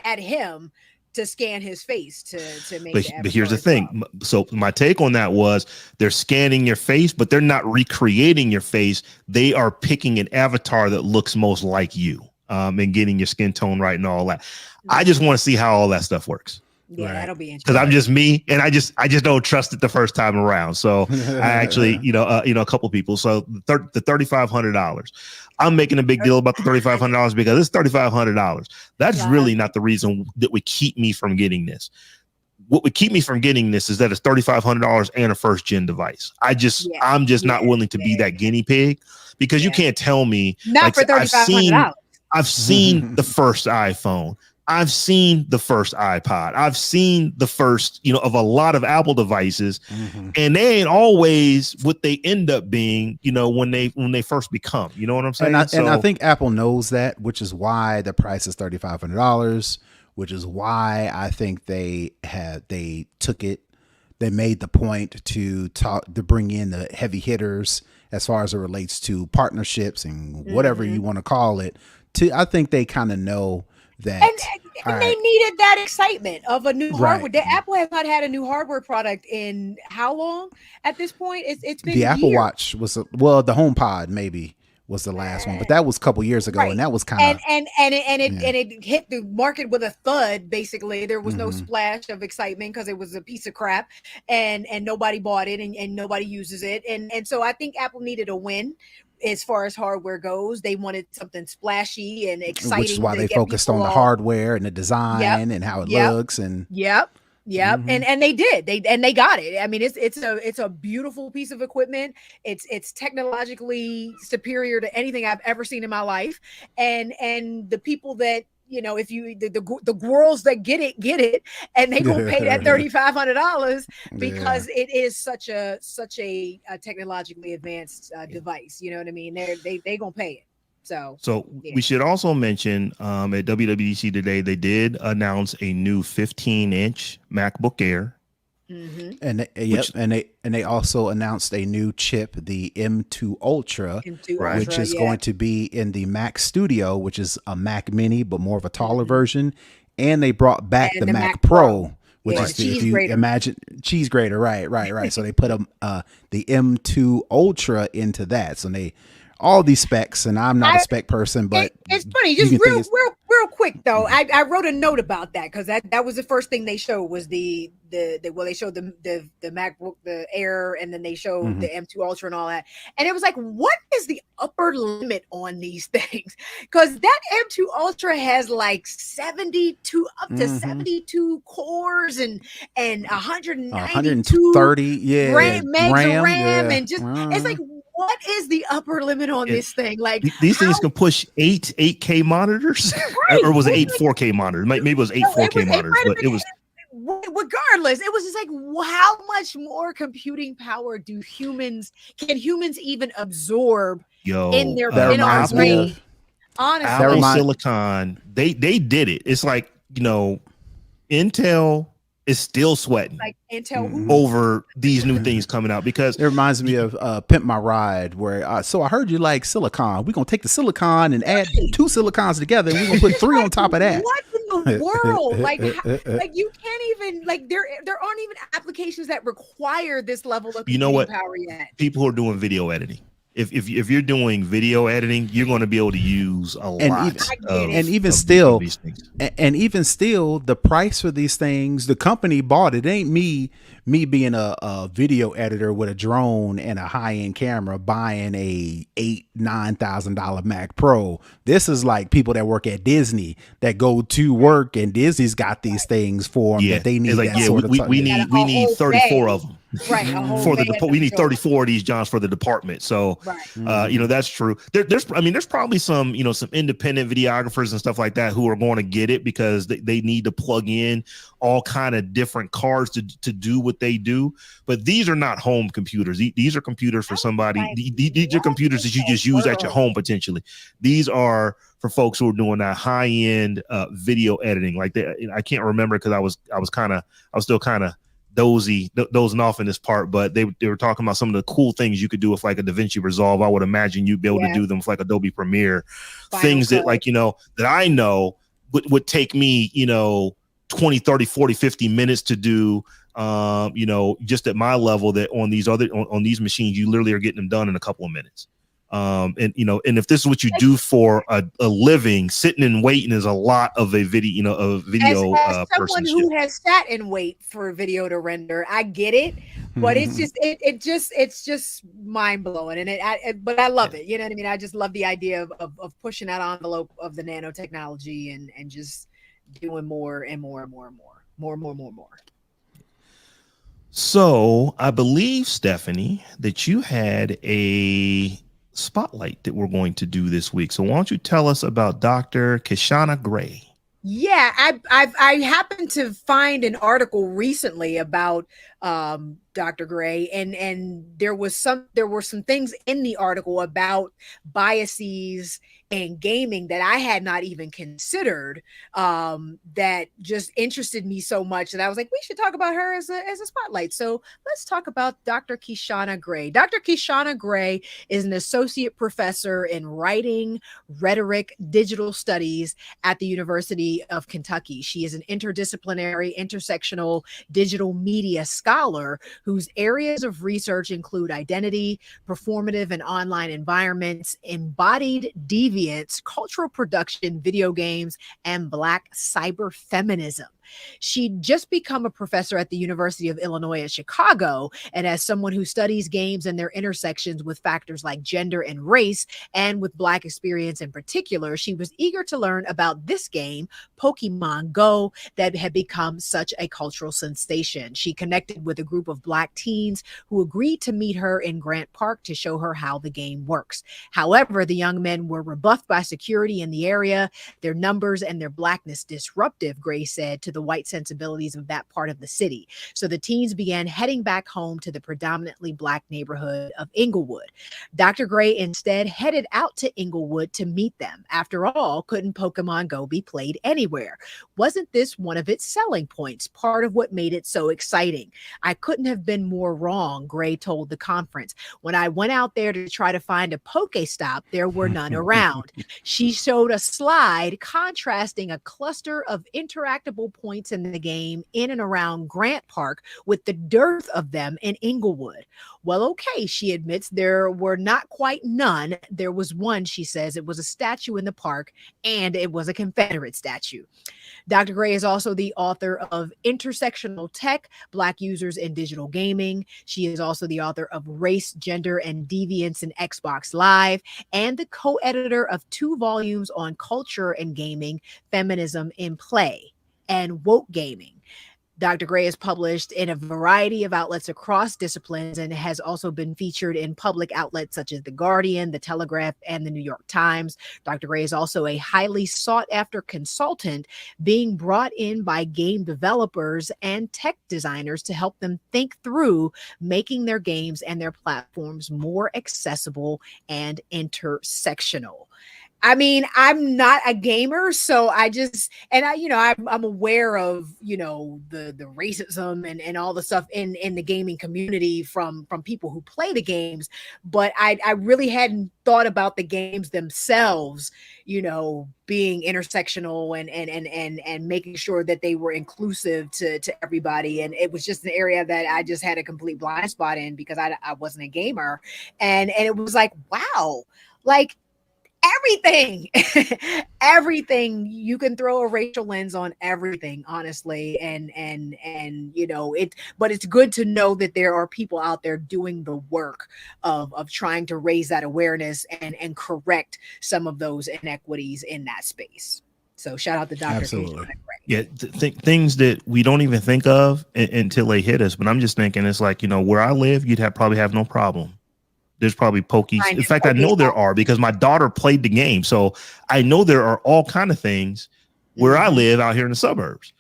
at him to scan his face to make. But here's the thing. So my take on that was they're scanning your face, but they're not recreating your face. They are picking an avatar that looks most like you, and getting your skin tone right and all that. Mm-hmm. I just want to see how all that stuff works. Yeah, right. That'll be interesting. Because I'm just me, and I just don't trust it the first time around. So I actually, a couple people. So the $3,500. I'm making a big deal about the $3,500 because it's $3,500. That's really not the reason that would keep me from getting this. What would keep me from getting this is that it's $3,500 and a first gen device. I'm just not willing to be that guinea pig, because you can't tell me not for $3,500. I've seen the first iPhone. I've seen the first iPod. I've seen the first, of a lot of Apple devices, and they ain't always what they end up being, when they first become. You know what I'm saying? And I think Apple knows that, which is why the price is $3,500. Which is why I think they took it. They made the point to bring in the heavy hitters as far as it relates to partnerships and whatever you want to call it. I think they kind of know that, and they needed that excitement of a new hardware. Apple has not had a new hardware product in how long at this point? It's been the Apple Watch was the HomePod maybe was the last one, but that was a couple years ago, and that was kind of and it hit the market with a thud. Basically, there was no splash of excitement because it was a piece of crap, and nobody bought it, and nobody uses it, and so I think Apple needed a win. As far as hardware goes, they wanted something splashy and exciting, which is why they focused on the hardware and the design and how it looks. And and they did. They got it. I mean, it's a beautiful piece of equipment. It's technologically superior to anything I've ever seen in my life. And the people that, if you the girls that get it, and they gonna pay that $3,500 because it is such a technologically advanced device. You know what I mean? They gonna pay it. So we should also mention at WWDC today, they did announce a new 15-inch MacBook Air. And they also announced a new chip, the M2 Ultra, which is going to be in the Mac Studio, which is a Mac Mini but more of a taller version. And they brought back the Mac Pro, which is if you imagine cheese grater, right. So they put the M2 Ultra into that. So all these specs, and I'm not a spec person, but it's funny. Just real quick though, I wrote a note about that because that was the first thing they showed was they showed the MacBook, the Air, and then they showed the M2 Ultra and all that, and it was like, what is the upper limit on these things? Because that M2 Ultra has like 72 72 cores and 192 130 megs of RAM, and just it's like, what is the upper limit on this thing? Like these things can push 8K monitors, Right. or was it 4K monitors? Maybe it was 4K monitors, but it was. Regardless, it was just like, how much more computing power can humans even absorb in their that in our reminds me brain? of Honestly, Apple Silicon, they did it. It's like, Intel is still sweating like Intel who? over these new things coming out, because it reminds me of Pimp My Ride, where so I heard you like silicon. We're gonna take the silicon and add 2 silicons together, and we're gonna put 3 on top of that. What in the world? Like you can't even, like, there aren't even applications that require this level of computing power yet. People who are doing video editing. If you're doing video editing, you're going to be able to use a lot. Even still, the price for these things, the company bought it. It ain't me being a video editor with a drone and a high-end camera buying a $8,000-9,000 Mac Pro. This is like people that work at Disney that go to work, and Disney's got these things for them that they need. It's like, we need 34 of them. Right. We need 34 of these Johns for the department. So, that's true. There's probably some independent videographers and stuff like that who are going to get it because they need to plug in all kind of different cards to do what they do. But these are not home computers. These are computers for somebody. These are computers that you just use at your home potentially. These are for folks who are doing that high end video editing. Like I can't remember because I was still kind of dozing off in this part, but they were talking about some of the cool things you could do with like a DaVinci Resolve. I would imagine you'd be able to do them with like Adobe Premiere, things that that I know would take me 20, 30, 40, 50 minutes to do, just at my level, that on these machines you literally are getting them done in a couple of minutes. And if this is what you do for a living, sitting and waiting is a lot of a video, as someone who has sat and wait for video to render, I get it, but it's just mind blowing, but I love it. You know what I mean? I just love the idea of pushing that envelope of the nanotechnology and just doing more and more and more and more. So I believe, Stephanie, that you had a spotlight that we're going to do this week. So why don't you tell us about Dr. Kishonna Gray? Yeah, I happened to find an article recently about Dr. Gray, and there were some things in the article about biases and gaming that I had not even considered, that just interested me so much that I was like, we should talk about her as a spotlight. So let's talk about Dr. Kishonna Gray. Dr. Kishonna Gray is an associate professor in writing, rhetoric, digital studies at the University of Kentucky. She is an interdisciplinary, intersectional digital media scholar whose areas of research include identity, performative and online environments, embodied deviance, cultural production, video games, and Black cyber feminism. She'd just become a professor at the University of Illinois at Chicago, and as someone who studies games and their intersections with factors like gender and race, and with Black experience in particular, she was eager to learn about this game, Pokemon Go, that had become such a cultural sensation. She connected with a group of Black teens who agreed to meet her in Grant Park to show her how the game works. However, the young men were rebuffed by security in the area, their numbers and their Blackness disruptive, Gray said, to the white sensibilities of that part of the city. So the teens began heading back home to the predominantly Black neighborhood of Inglewood. Dr. Gray instead headed out to Inglewood to meet them. After all, couldn't Pokemon Go be played anywhere? Wasn't this one of its selling points, part of what made it so exciting? I couldn't have been more wrong, Gray told the conference. When I went out there to try to find a Pokestop, there were none around. She showed a slide contrasting a cluster of interactable points in the game in and around Grant Park with the dearth of them in Inglewood. Well, okay, she admits there were not quite none. There was one, she says. It was a statue in the park, and it was a Confederate statue. Dr. Gray is also the author of Intersectional Tech, Black Users in Digital Gaming. She is also the author of Race, Gender, and Deviance in Xbox Live, and the co-editor of 2 volumes on culture and gaming, Feminism in Play, and Woke Gaming. Dr. Gray is published in a variety of outlets across disciplines and has also been featured in public outlets such as The Guardian, The Telegraph, and The New York Times. Dr. Gray is also a highly sought-after consultant being brought in by game developers and tech designers to help them think through making their games and their platforms more accessible and intersectional. I mean, I'm not a gamer, so I'm aware of, the racism and all the stuff in the gaming community from people who play the games, but I really hadn't thought about the games themselves, being intersectional and making sure that they were inclusive to everybody. And it was just an area that I just had a complete blind spot in because I wasn't a gamer. And it was like, wow, like, everything you can throw a racial lens on everything, honestly, and but it's good to know that there are people out there doing the work of trying to raise that awareness and correct some of those inequities in that space. So shout out to Dr. Absolutely. Yeah, things that we don't even think of until they hit us. But I'm just thinking, it's like, where I live, you'd probably have no problem. There's probably pokies. In fact, I know there are because my daughter played the game. So I know there are all kind of things where I live out here in the suburbs.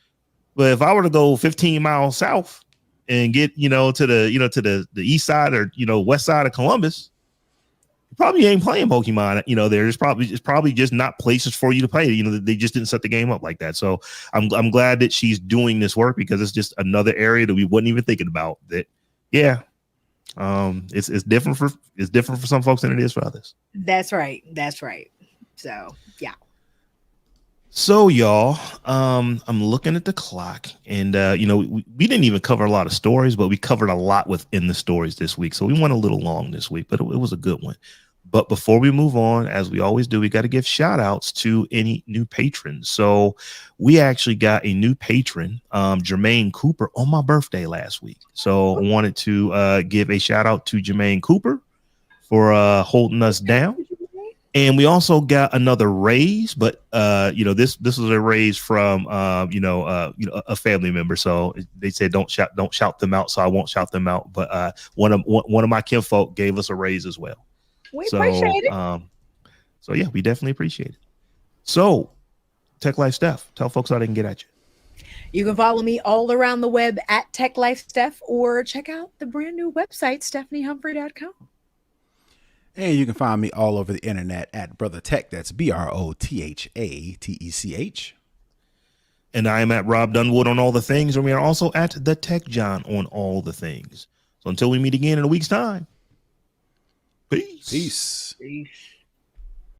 But if I were to go 15 miles south and get, to the east side or, west side of Columbus, you probably ain't playing Pokemon. It's probably just not places for you to play. They just didn't set the game up like that. So I'm glad that she's doing this work because it's just another area that we wasn't even thinking about that. Yeah. It's different for some folks than it is for others. That's right. So yeah. So y'all, I'm looking at the clock, and we didn't even cover a lot of stories, but we covered a lot within the stories this week. So we went a little long this week, but it was a good one. But before we move on, as we always do, we got to give shout outs to any new patrons. So we actually got a new patron, Jermaine Cooper, on my birthday last week. So I wanted to give a shout out to Jermaine Cooper for holding us down. And we also got another raise, but this was a raise from a family member. So they said don't shout them out, so I won't shout them out. But one of my kinfolk gave us a raise as well. We appreciate it. So yeah, we definitely appreciate it. So, Tech Life Steph, tell folks how they can get at you. You can follow me all around the web at Tech Life Steph, or check out the brand new website, StephanieHumphrey.com. And you can find me all over the internet at Brother Tech. That's BROTHATECH. And I am at Robb Dunewood on all the things, and we are also at the Tech Jawn on all the things. So until we meet again in a week's time. Peace. Peace. Peace.